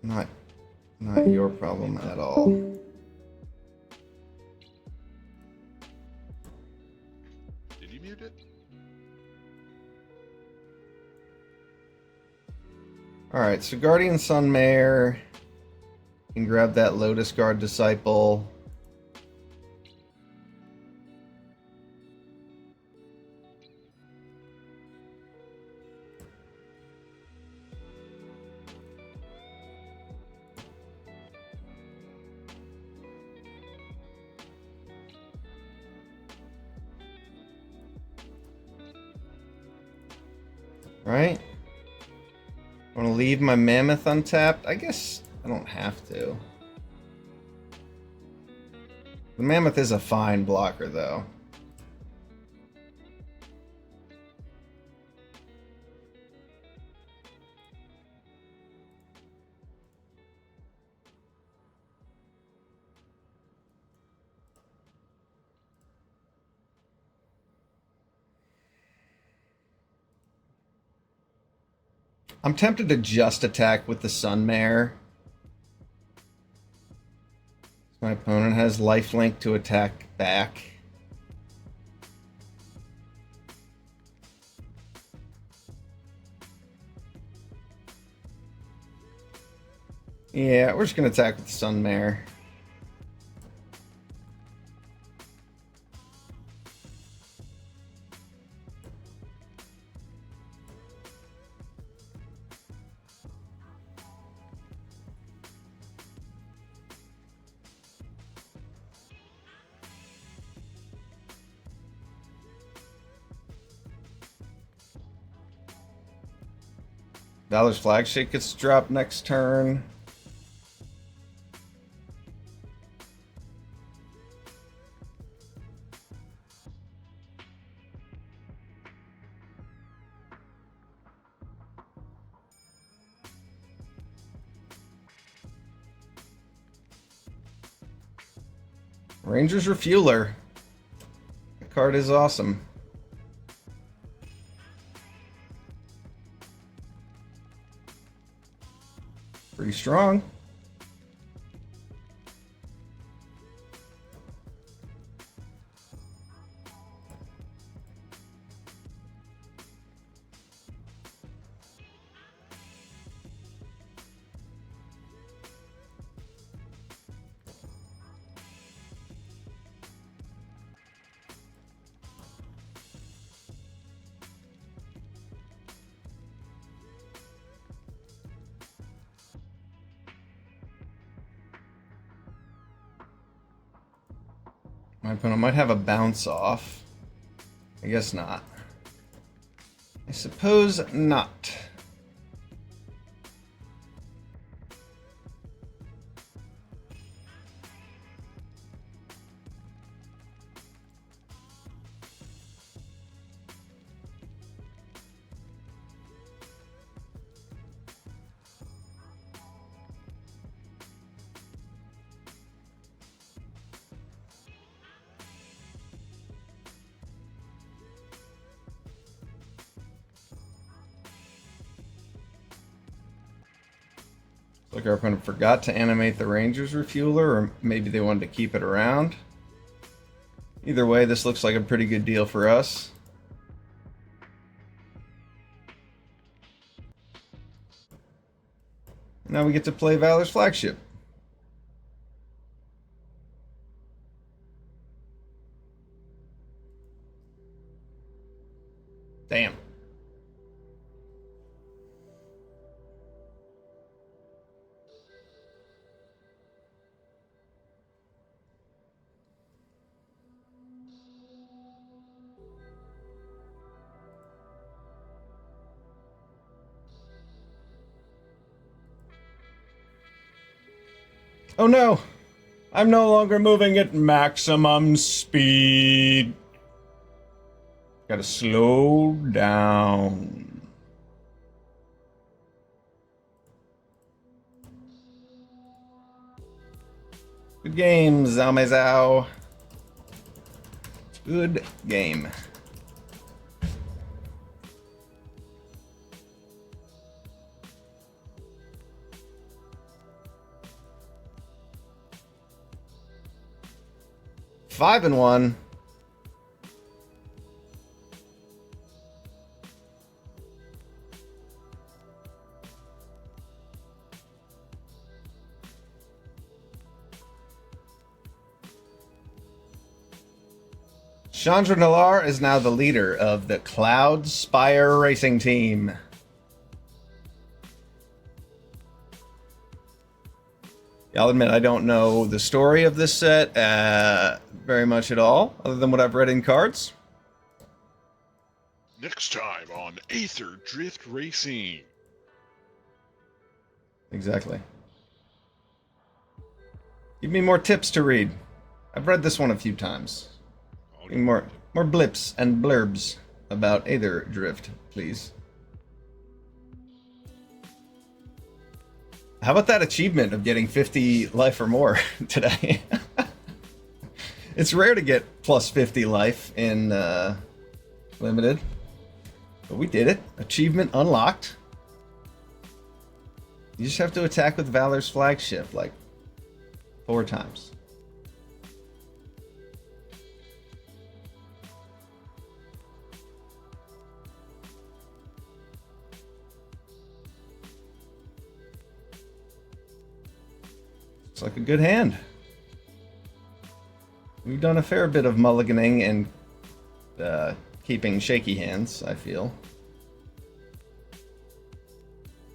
A: Not your problem at all.
D: Did you mute it?
A: Alright, so Guardian Sunmare can grab that Lotus Guard Disciple. Right? I want to leave my Mammoth untapped? I guess I don't have to. The Mammoth is a fine blocker, though. I'm tempted to just attack with the Sunmare. My opponent has lifelink to attack back. Yeah, we're just going to attack with the Sunmare. Valor's Flagship gets dropped next turn. Ranger's Refueler. The card is awesome. Pretty strong. My opponent might have a bounce off. I guess not. I suppose not. Like our opponent forgot to animate the Ranger's Refueler, or maybe they wanted to keep it around. Either way, this looks like a pretty good deal for us. Now we get to play Valor's Flagship. Damn. Oh no! I'm no longer moving at maximum speed. Gotta slow down. Good game, Zao. Good game. Five and one. Chandra Nalar is now the leader of the Cloud Spire Racing Team. I'll admit I don't know the story of this set very much at all, other than what I've read in cards.
D: Next time on Aetherdrift Racing.
A: Exactly. Give me more tips to read. I've read this one a few times. Give me more blips and blurbs about Aetherdrift, please. How about that achievement of getting 50 life or more today? It's rare to get plus 50 life in Limited. But we did it. Achievement unlocked. You just have to attack with Valor's Flagship like 4 times. Looks like a good hand. We've done a fair bit of mulliganing and keeping shaky hands, I feel.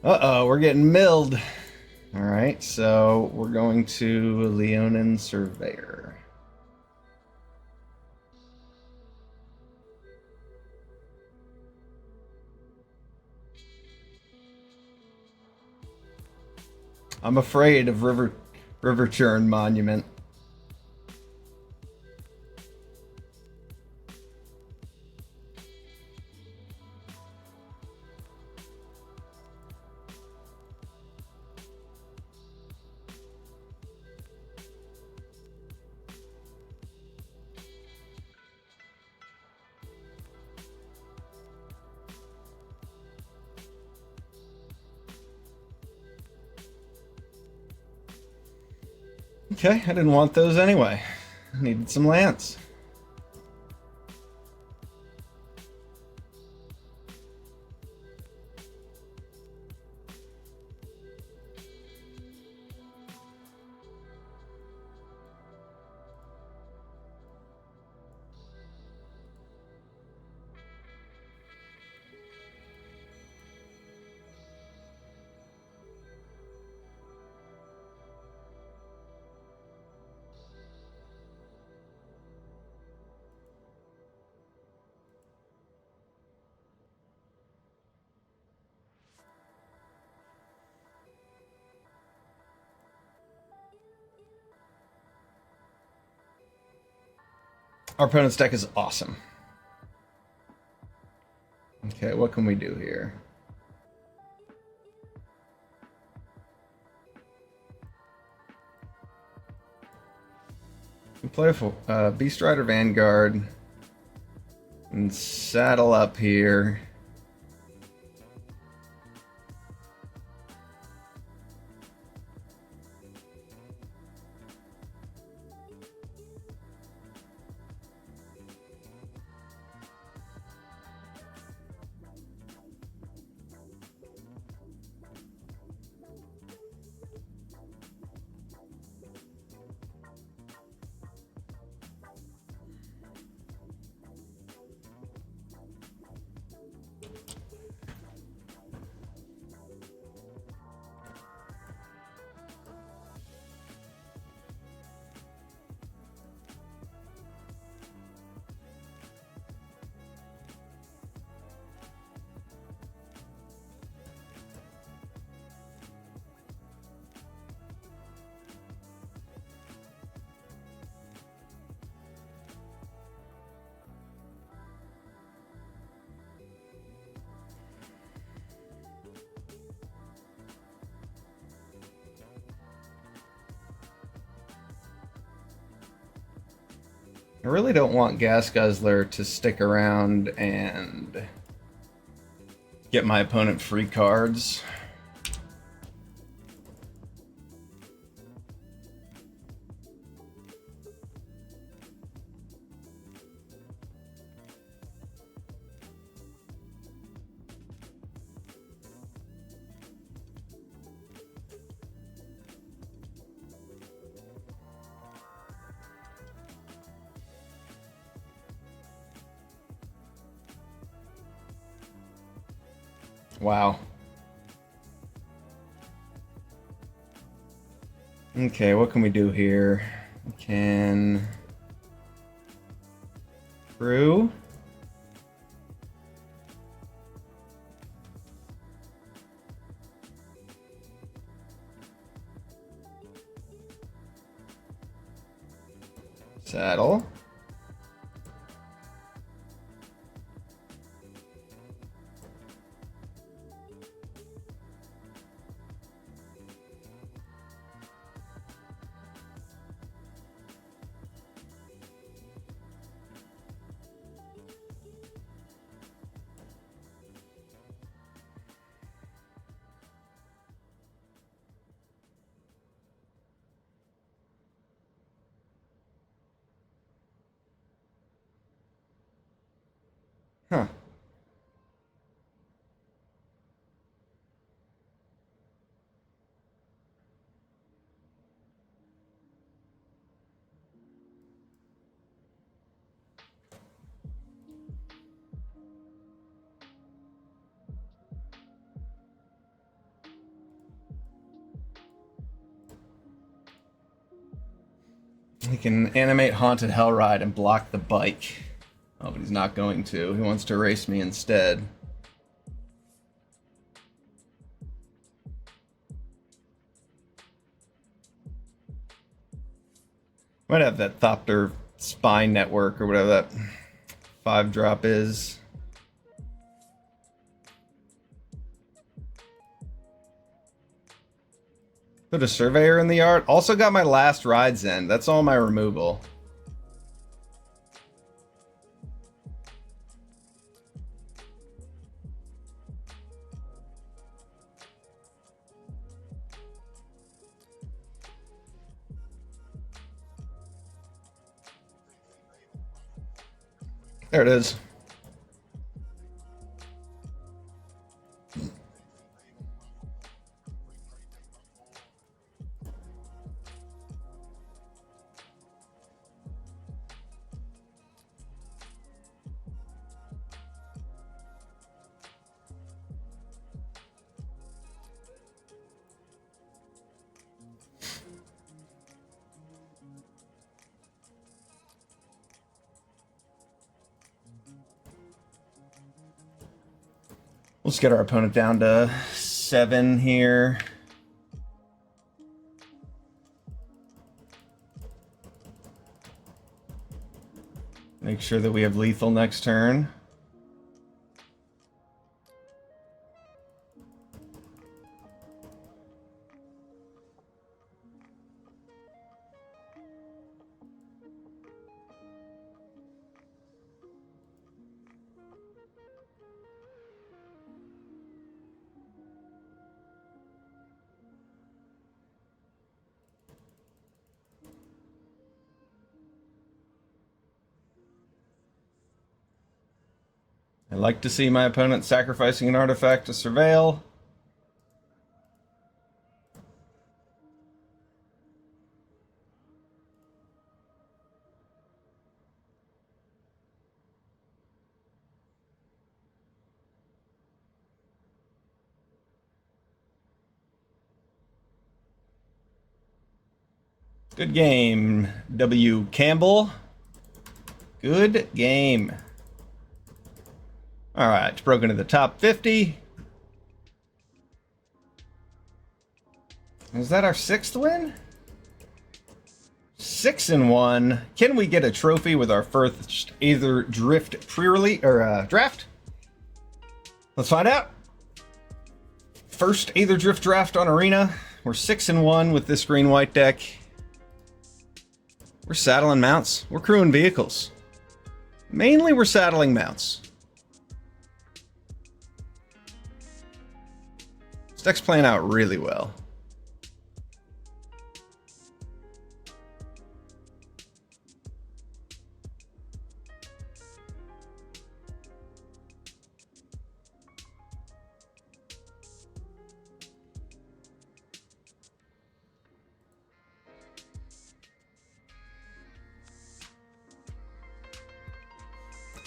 A: Uh-oh, we're getting milled. Alright, so we're going to Leonin Surveyor. I'm afraid of River Churn Monument. Okay, I didn't want those anyway. I needed some lands. Our opponent's deck is awesome. Okay, what can we do here? We play a Beast Rider Vanguard and saddle up here. I really don't want Gas Guzzler to stick around and get my opponent free cards. Wow. Okay, what can we do here? We can... Brew? Saddle. Huh. He can animate Haunted Hellride and block the bike. Oh, but he's not going to. He wants to race me instead. Might have that Thopter Spine Network or whatever that 5-drop is. Put a Surveyor in the yard. Also got my last Rides in. That's all my removal. There it is. Let's get our opponent down to 7 here. Make sure that we have lethal next turn. I like to see my opponent sacrificing an artifact to surveil. Good game, W. Campbell. Good game. All right, it's broken to the top 50. Is that our 6th win? 6-1. Can we get a trophy with our first Aetherdrift pre-release or draft? Let's find out. First Aetherdrift draft on Arena. We're 6-1 with this green-white deck. We're saddling mounts. We're crewing vehicles. Mainly we're saddling mounts. This deck's playing out really well.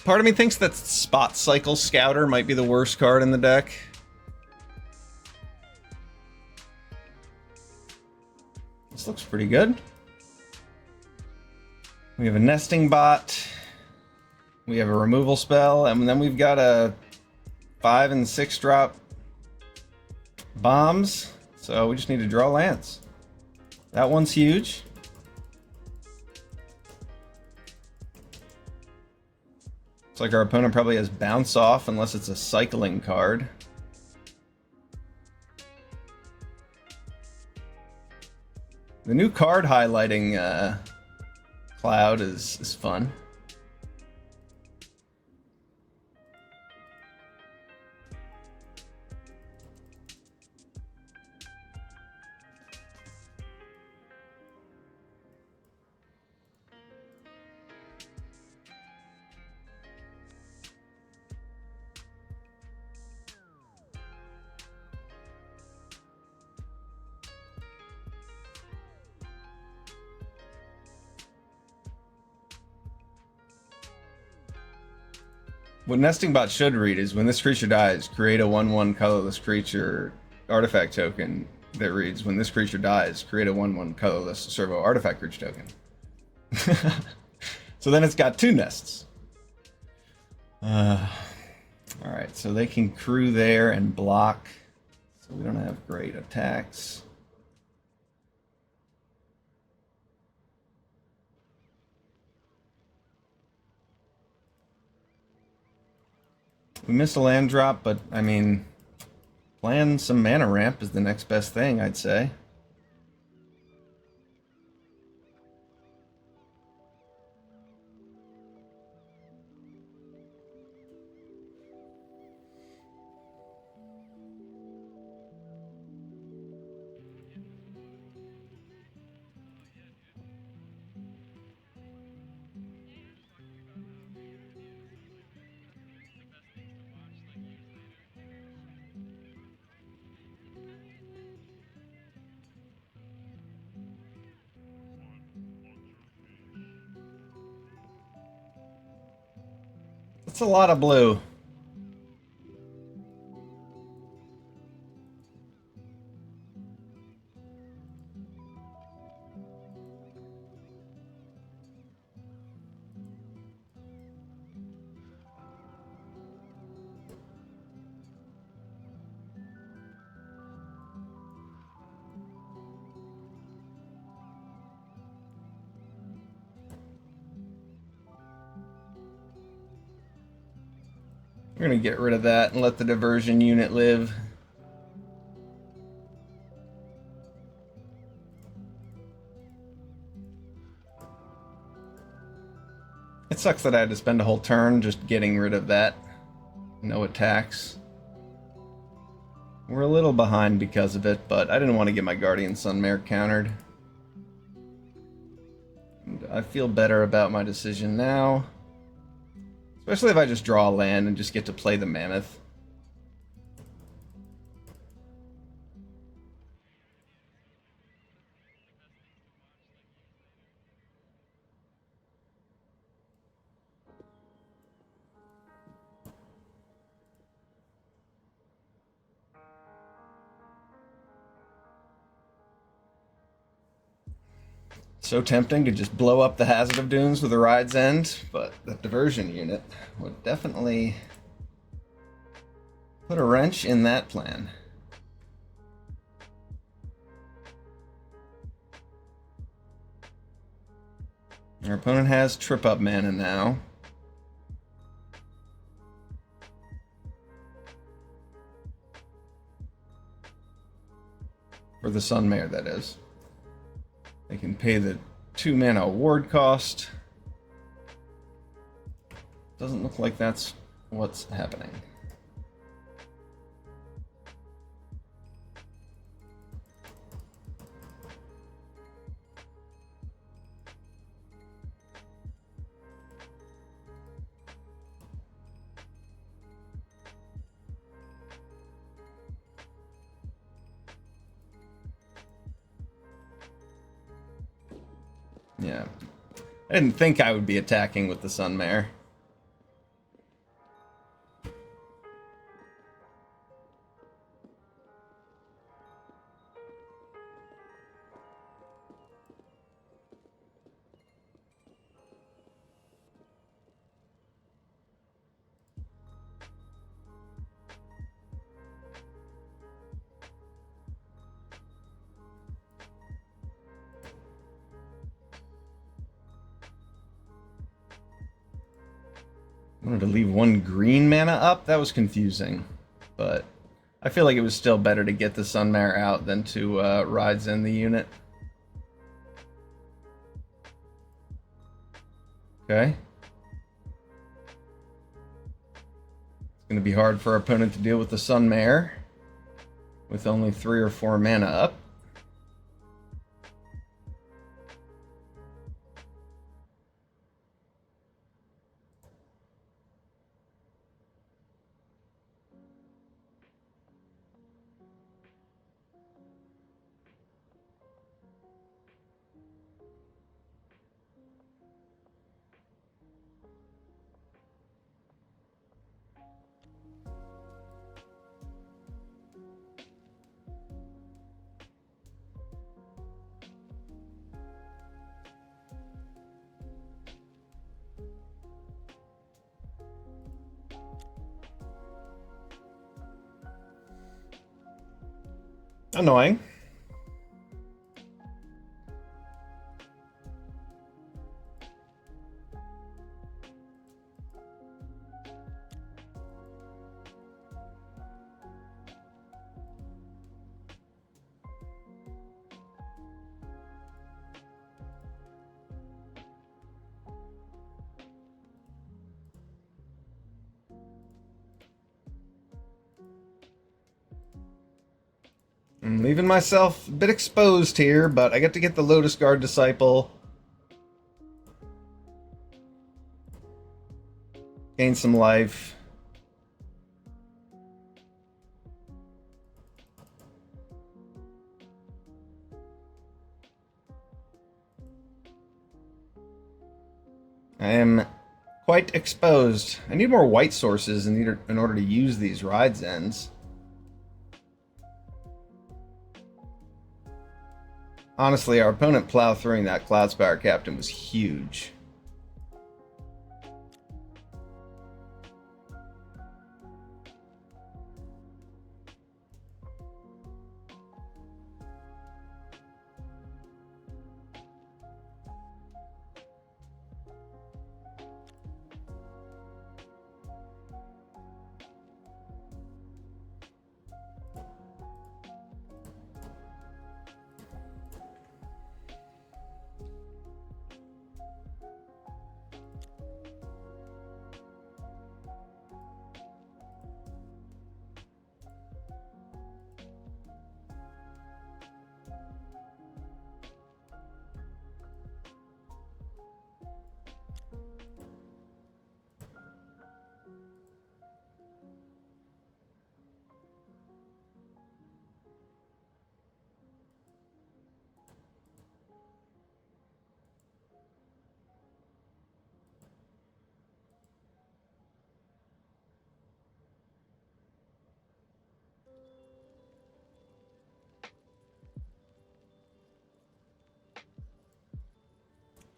A: Part of me thinks that Spot Cycle Scouter might be the worst card in the deck. This looks pretty good. We have a nesting bot. We have a removal spell, and then we've got a 5 and 6 drop bombs. So we just need to draw lands. That one's huge. Looks like our opponent probably has bounce off unless it's a cycling card. The new card highlighting cloud is fun. What Nesting Bot should read is when this creature dies, create a 1/1 colorless creature artifact token that reads, when this creature dies, create a 1/1 colorless servo artifact creature token. So then it's got 2 nests. Alright, so they can crew there and block. So we don't have great attacks. We missed a land drop, but I mean, playing some mana ramp is the next best thing, I'd say. That's a lot of blue. We're going to get rid of that and let the diversion unit live. It sucks that I had to spend a whole turn just getting rid of that. No attacks. We're a little behind because of it, but I didn't want to get my Guardian Sunmare countered. And I feel better about my decision now. Especially if I just draw a land and just get to play the Mammoth. So tempting to just blow up the Hazard of Dunes with a Ride's End, but that diversion unit would definitely put a wrench in that plan. Our opponent has Trip Up mana now. For the Sunmare, that is. They can pay the 2 mana ward cost. Doesn't look like that's what's happening. Yeah. I didn't think I would be attacking with the Sunmare. Wanted to leave 1 green mana up? That was confusing. But I feel like it was still better to get the Sunmare out than to Rides in the unit. Okay. It's going to be hard for our opponent to deal with the Sunmare with only 3 or 4 mana up. Annoying. I'm leaving myself a bit exposed here, but I get to get the Lotus Guard Disciple. Gain some life. I am quite exposed. I need more white sources in order to use these Rides Ends. Honestly, our opponent plow throughing that Cloudspire Captain was huge.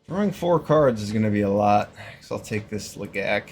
A: Drawing 4 cards is going to be a lot, so I'll take this Lagak.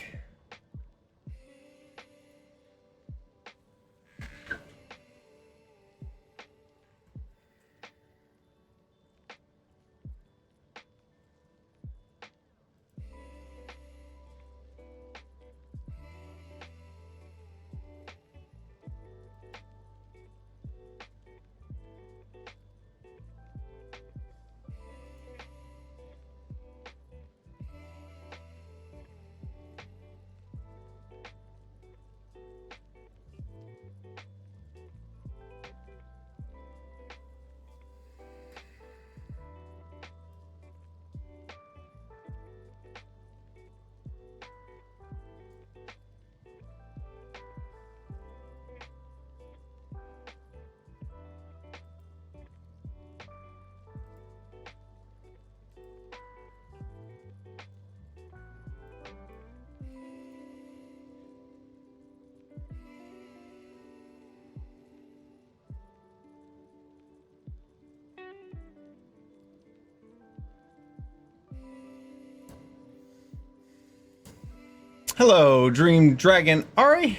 A: Hello, Dream Dragon Ari.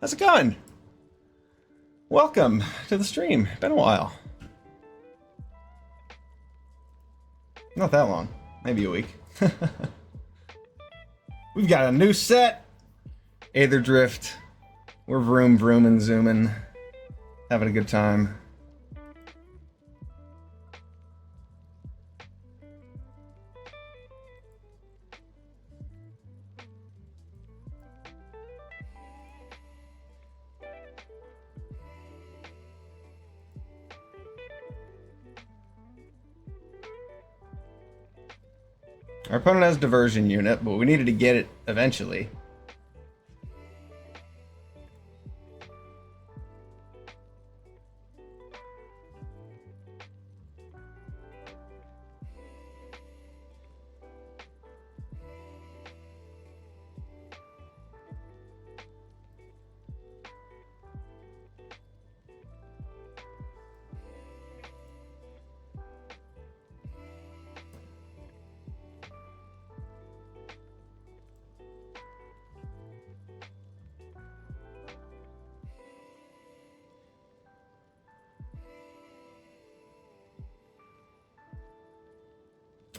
A: How's it going? Welcome to the stream. Been a while. Not that long. Maybe a week. We've got a new set. Aetherdrift. We're vroom and zooming. Having a good time. Our opponent has diversion unit, but we needed to get it eventually.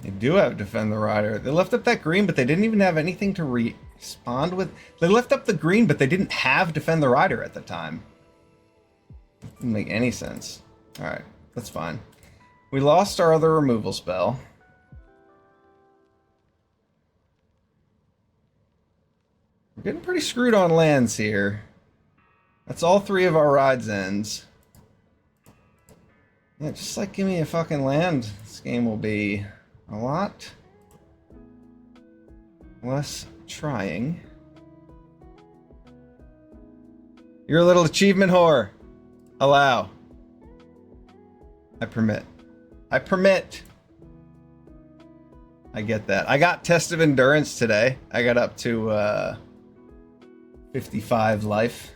A: They do have Defend the Rider. They left up that green, but they didn't even have anything to respond with. They left up the green, but they didn't have Defend the Rider at the time. Didn't make any sense. Alright, that's fine. We lost our other removal spell. We're getting pretty screwed on lands here. That's all 3 of our rides ends. Yeah, just like give me a fucking land. This game will be a lot less trying. You're a little achievement whore. Allow. I permit. I permit. I get that. I got Test of Endurance today. I got up to 55 life.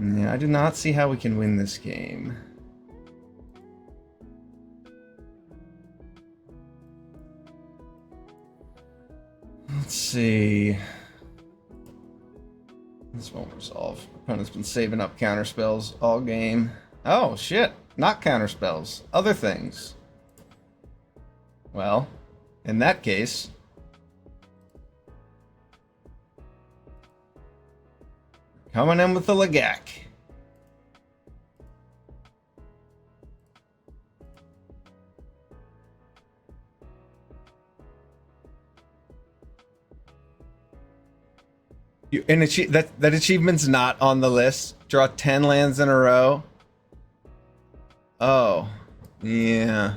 A: Yeah, I do not see how we can win this game. Let's see. This won't resolve. Opponent's been saving up counter spells all game. Oh, shit. Not counter spells. Other things. Well, in that case... coming in with the Lagak. That achievement's not on the list. Draw 10 lands in a row. Oh, yeah.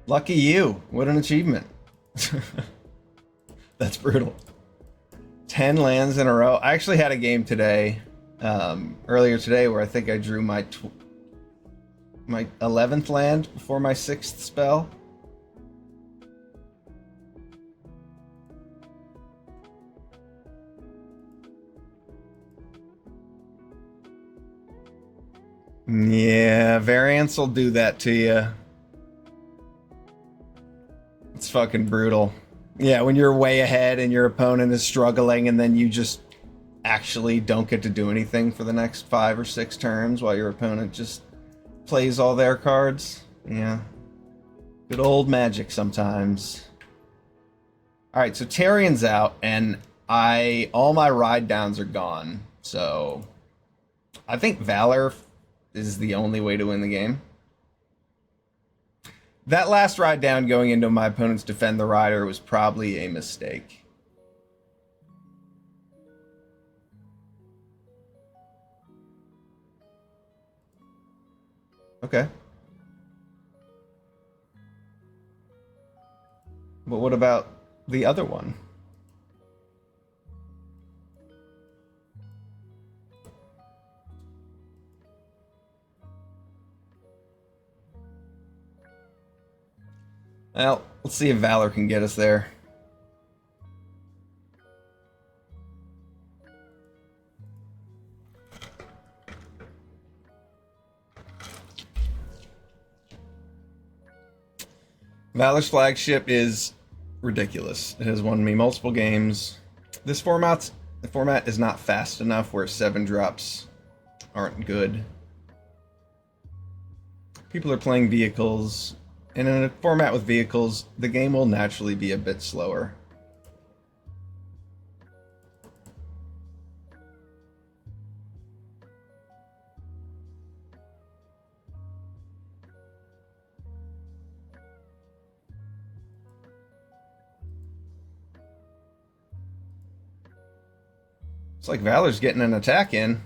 A: Lucky you. What an achievement. That's brutal. 10 lands in a row. I actually had a game today, earlier today, where I think I drew my 11th land before my 6th spell. Yeah, variance will do that to you. It's fucking brutal. Yeah, when you're way ahead and your opponent is struggling and then you just actually don't get to do anything for the next 5 or 6 turns while your opponent just plays all their cards. Yeah. Good old Magic sometimes. Alright, so Tarian's out and all my ride downs are gone. So I think Valor is the only way to win the game. That last ride down going into my opponent's Defend the Rider was probably a mistake. Okay. But what about the other one? Well, let's see if Valor can get us there. Valor's flagship is ridiculous. It has won me multiple games. The format is not fast enough where 7 drops aren't good. People are playing vehicles, and in a format with vehicles, the game will naturally be a bit slower. It's like Valor's getting an attack in.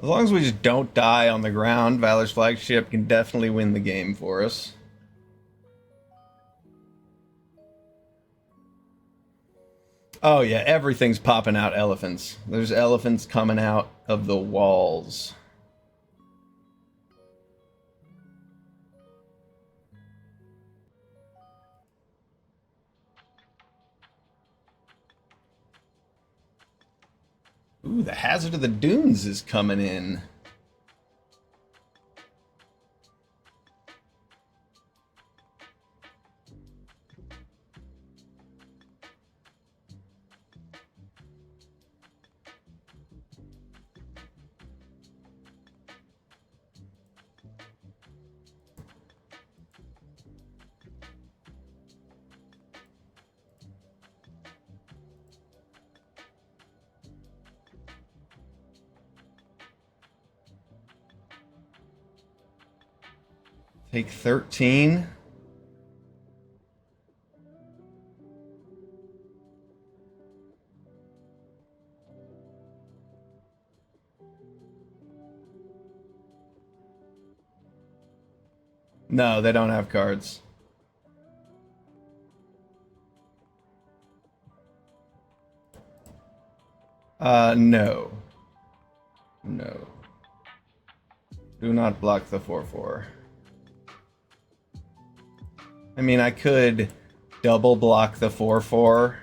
A: As long as we just don't die on the ground, Valor's flagship can definitely win the game for us. Oh yeah, everything's popping out elephants. There's elephants coming out of the walls. Ooh, the Hazard of the Dunes is coming in. Take 13. No, they don't have cards. No. No. Do not block the 4/4. I mean, I could double block the 4/4,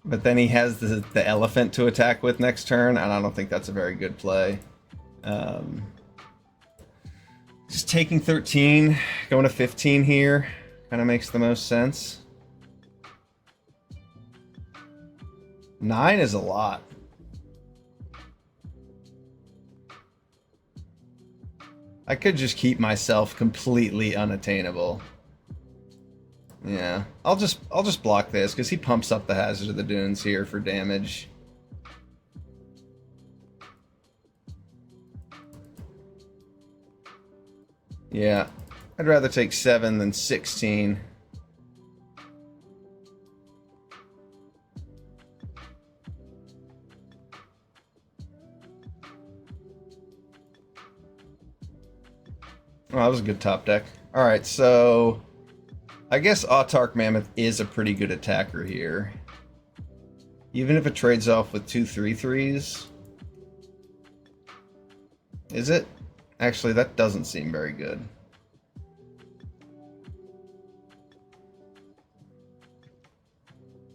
A: but then he has the elephant to attack with next turn, and I don't think that's a very good play. Just taking 13, going to 15 here, kind of makes the most sense. 9 is a lot. I could just keep myself completely unattainable. Yeah, I'll just block this because he pumps up the Hazard of the Dunes here for damage. Yeah, I'd rather take 7 than 16. Oh, that was a good top deck. Alright, so I guess Autark Mammoth is a pretty good attacker here. Even if it trades off with 2 3/3s. Is it? Actually, that doesn't seem very good.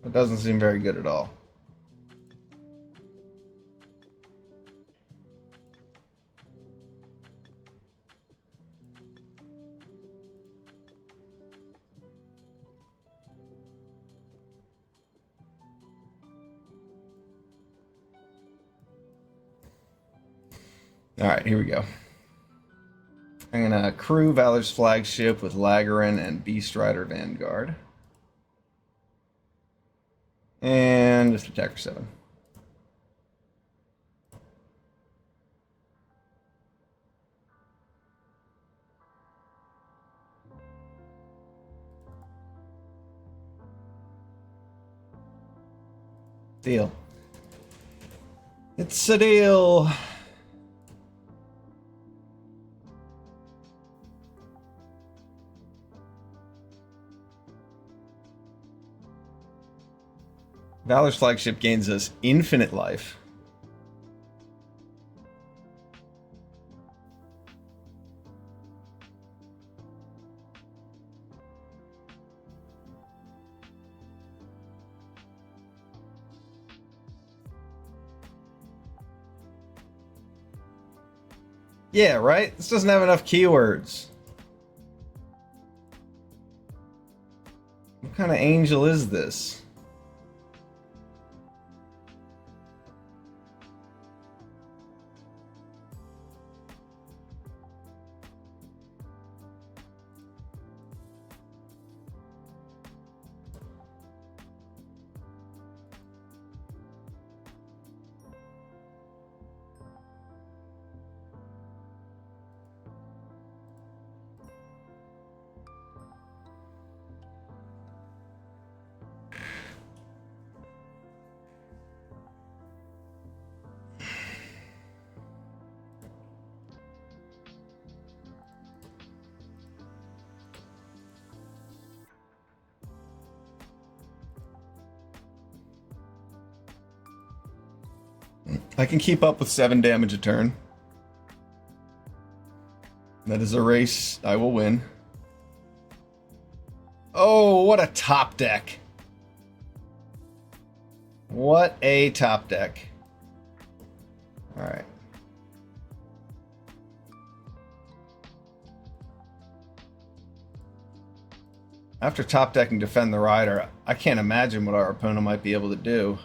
A: It doesn't seem very good at all. Alright, here we go. I'm gonna crew Valor's Flagship with Lagarin and Beast Rider Vanguard. And just attacker 7. Deal. It's a deal. Valor's Flagship gains us infinite life. Yeah, right? This doesn't have enough keywords. What kind of angel is this? I can keep up with 7 damage a turn. That is a race I will win. Oh, what a top deck. What a top deck. Alright. After top decking Defend the Rider, I can't imagine what our opponent might be able to do.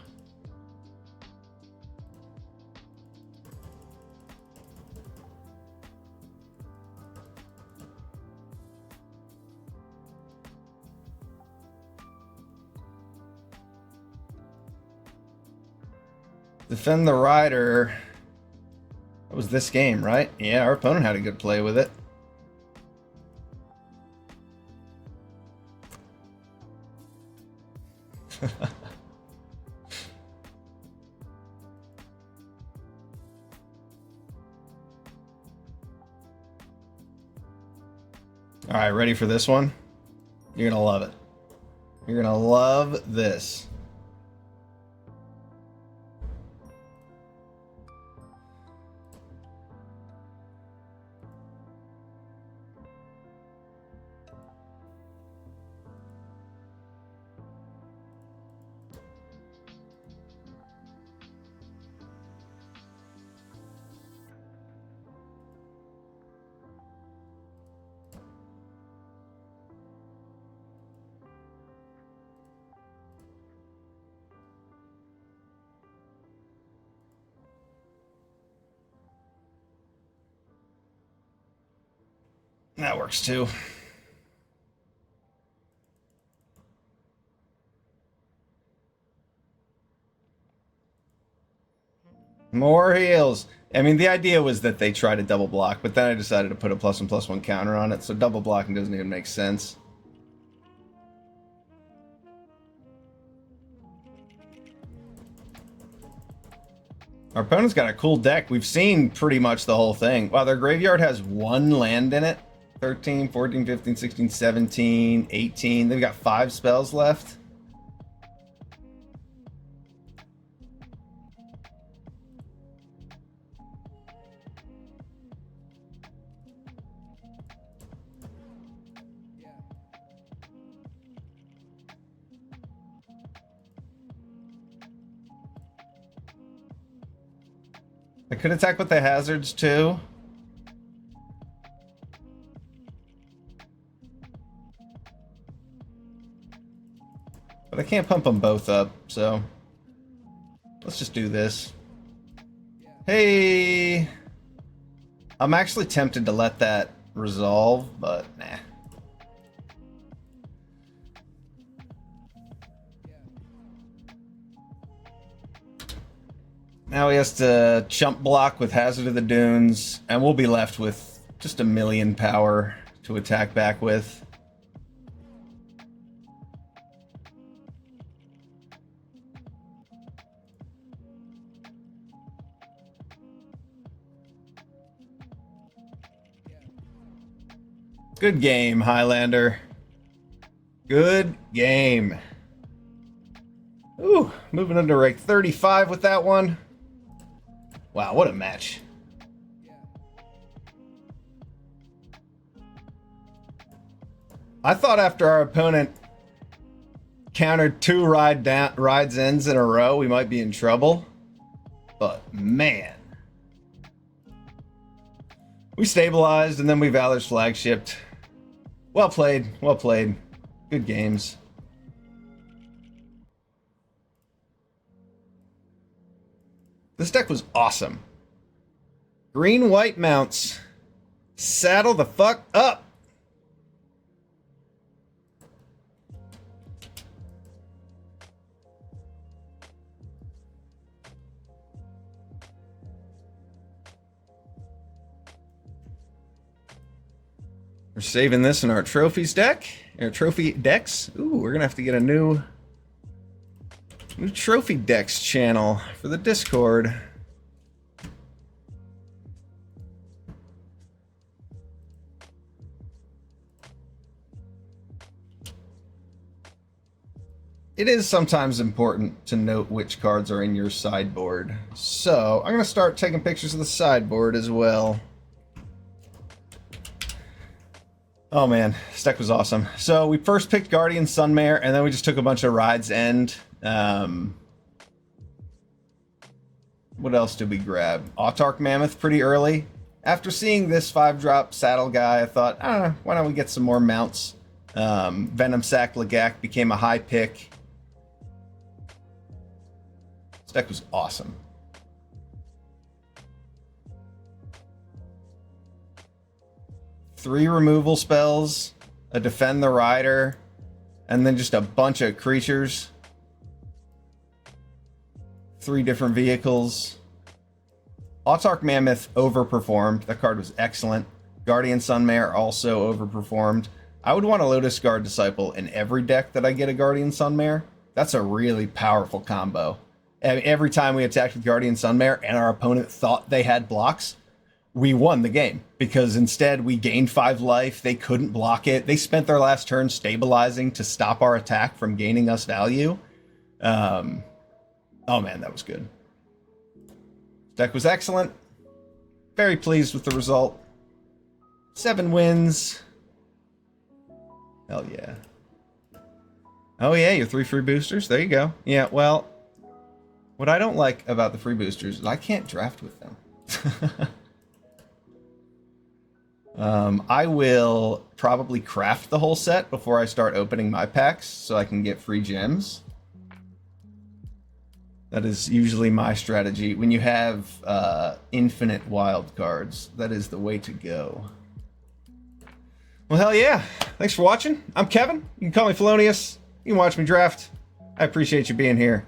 A: Defend the Rider. That was this game, right? Yeah, our opponent had a good play with it. All right, ready for this one? You're gonna love it. You're gonna love this. That works too. More heals. I mean, the idea was that they try to double block, but then I decided to put a +1/+1 counter on it, so double blocking doesn't even make sense. Our opponent's got a cool deck. We've seen pretty much the whole thing. Wow, their graveyard has 1 land in it. 13, 14, 15, 16, 17, 18. They've got 5 spells left. I could attack with the hazards too. But I can't pump them both up, so let's just do this. Hey! I'm actually tempted to let that resolve, but nah. Now he has to chump block with Hazard of the Dunes, and we'll be left with just 1,000,000 power to attack back with. Good game, Highlander. Good game. Ooh, moving into rank 35 with that one. Wow, what a match. I thought after our opponent countered 2 rides ends in a row, we might be in trouble. But man. We stabilized and then we Valor's flagshipped. Well played, well played. Good games. This deck was awesome. Green-white mounts. Saddle the fuck up. We're saving this in our trophies deck. Our trophy decks. Ooh, we're gonna have to get a new trophy decks channel for the Discord. It is sometimes important to note which cards are in your sideboard. So I'm going to start taking pictures of the sideboard as well. Oh man, this deck was awesome. So we first picked Guardian Sunmare, and then we just took a bunch of Ride's End. What else did we grab? Autarch Mammoth pretty early. After seeing this 5-drop saddle guy, I thought, why don't we get some more mounts? Venom Sac Lagak became a high pick. This deck was awesome. Three removal spells, a Defend the Rider, and then just a bunch of creatures. 3 different vehicles. Autarch Mammoth overperformed. That card was excellent. Guardian Sunmare also overperformed. I would want a Lotus Guard Disciple in every deck that I get a Guardian Sunmare. That's a really powerful combo. Every time we attacked with Guardian Sunmare and our opponent thought they had blocks, we won the game, because instead we gained 5 life. They couldn't block it. They spent their last turn stabilizing to stop our attack from gaining us value. Oh man, that was good. Deck was excellent. Very pleased with the result. 7 wins. Hell yeah. Oh yeah, your 3 free boosters. There you go. Yeah, well, what I don't like about the free boosters is I can't draft with them. I will probably craft the whole set before I start opening my packs so I can get free gems. That is usually my strategy. When you have infinite wild cards, that is the way to go. Well, hell yeah. Thanks for watching. I'm Kevin. You can call me Felonious. You can watch me draft. I appreciate you being here.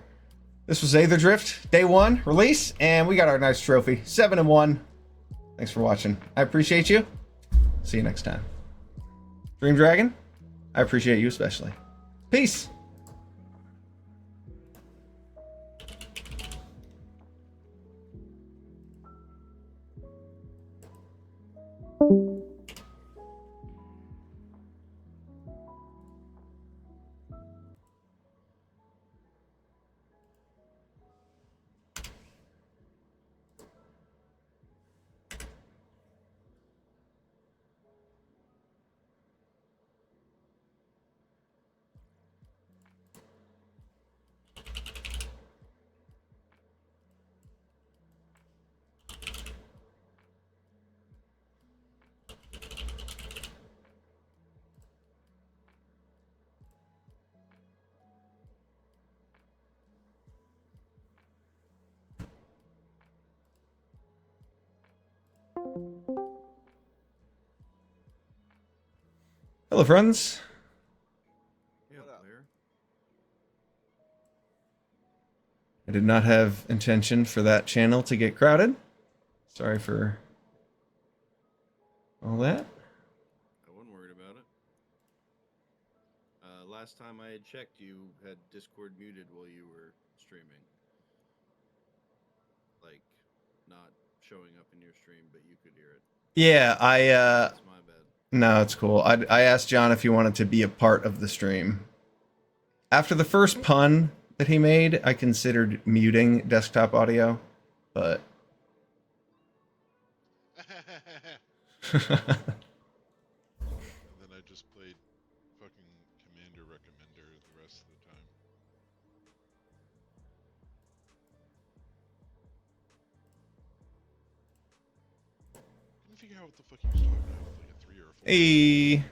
A: This was Aetherdrift, day 1 release, and we got our nice trophy, 7-1. Thanks for watching. I appreciate you. See you next time. Dream Dragon, I appreciate you especially. Peace. Hello, friends.
C: Yeah, there.
A: I did not have intention for that channel to get crowded. Sorry for all that.
C: I wasn't worried about it. Last time I had checked, you had Discord muted while you were streaming. Like, not showing up in your stream, but you could hear it.
A: Yeah,
C: That's my bad.
A: no, it's cool. I asked John if he wanted to be a part of the stream. After the first pun that he made, I considered muting desktop audio, but
D: And then I just played fucking Commander Recommender the rest of the time. Couldn't figure out what the fuck he was talking about with like a 3 or a 4.
A: hey,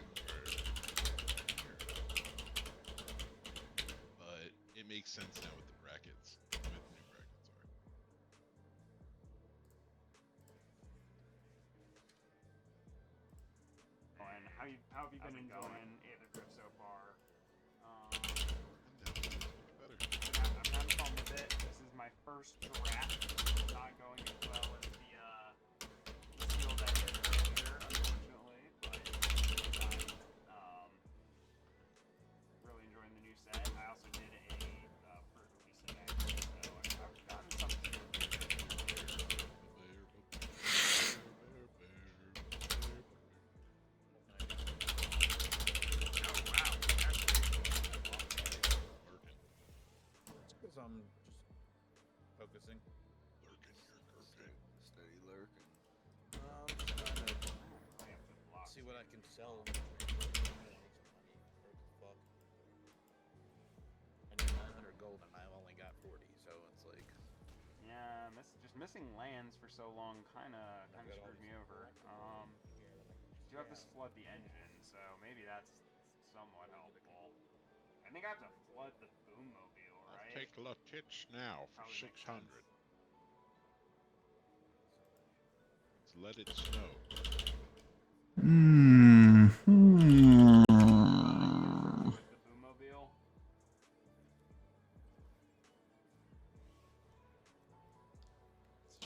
D: But it makes sense now with the brackets. With the new brackets, sorry.
E: And how have you been enjoying Aetherdrift so far?
D: Better.
E: I'm having fun with it. This is my first draft. Not going as well as the Steel Deck Adventure, unfortunately, but really enjoying the new set. I also did a first release event, so I've gotten something.
F: Because I'm just focusing.
B: Steady lurking.
F: Trying to see what I can sell. I need 900 gold and I've only got 40, so it's like.
E: Yeah, just missing lands for so long kind of screwed me over. Do have to flood the engine, so maybe that's somewhat helpful. I think I have to flood the boom mobile,
D: I'll
E: right?
D: take Latich now for
E: Probably makes
D: 600.
E: sense.
D: Let's let it snow.
A: Hmm.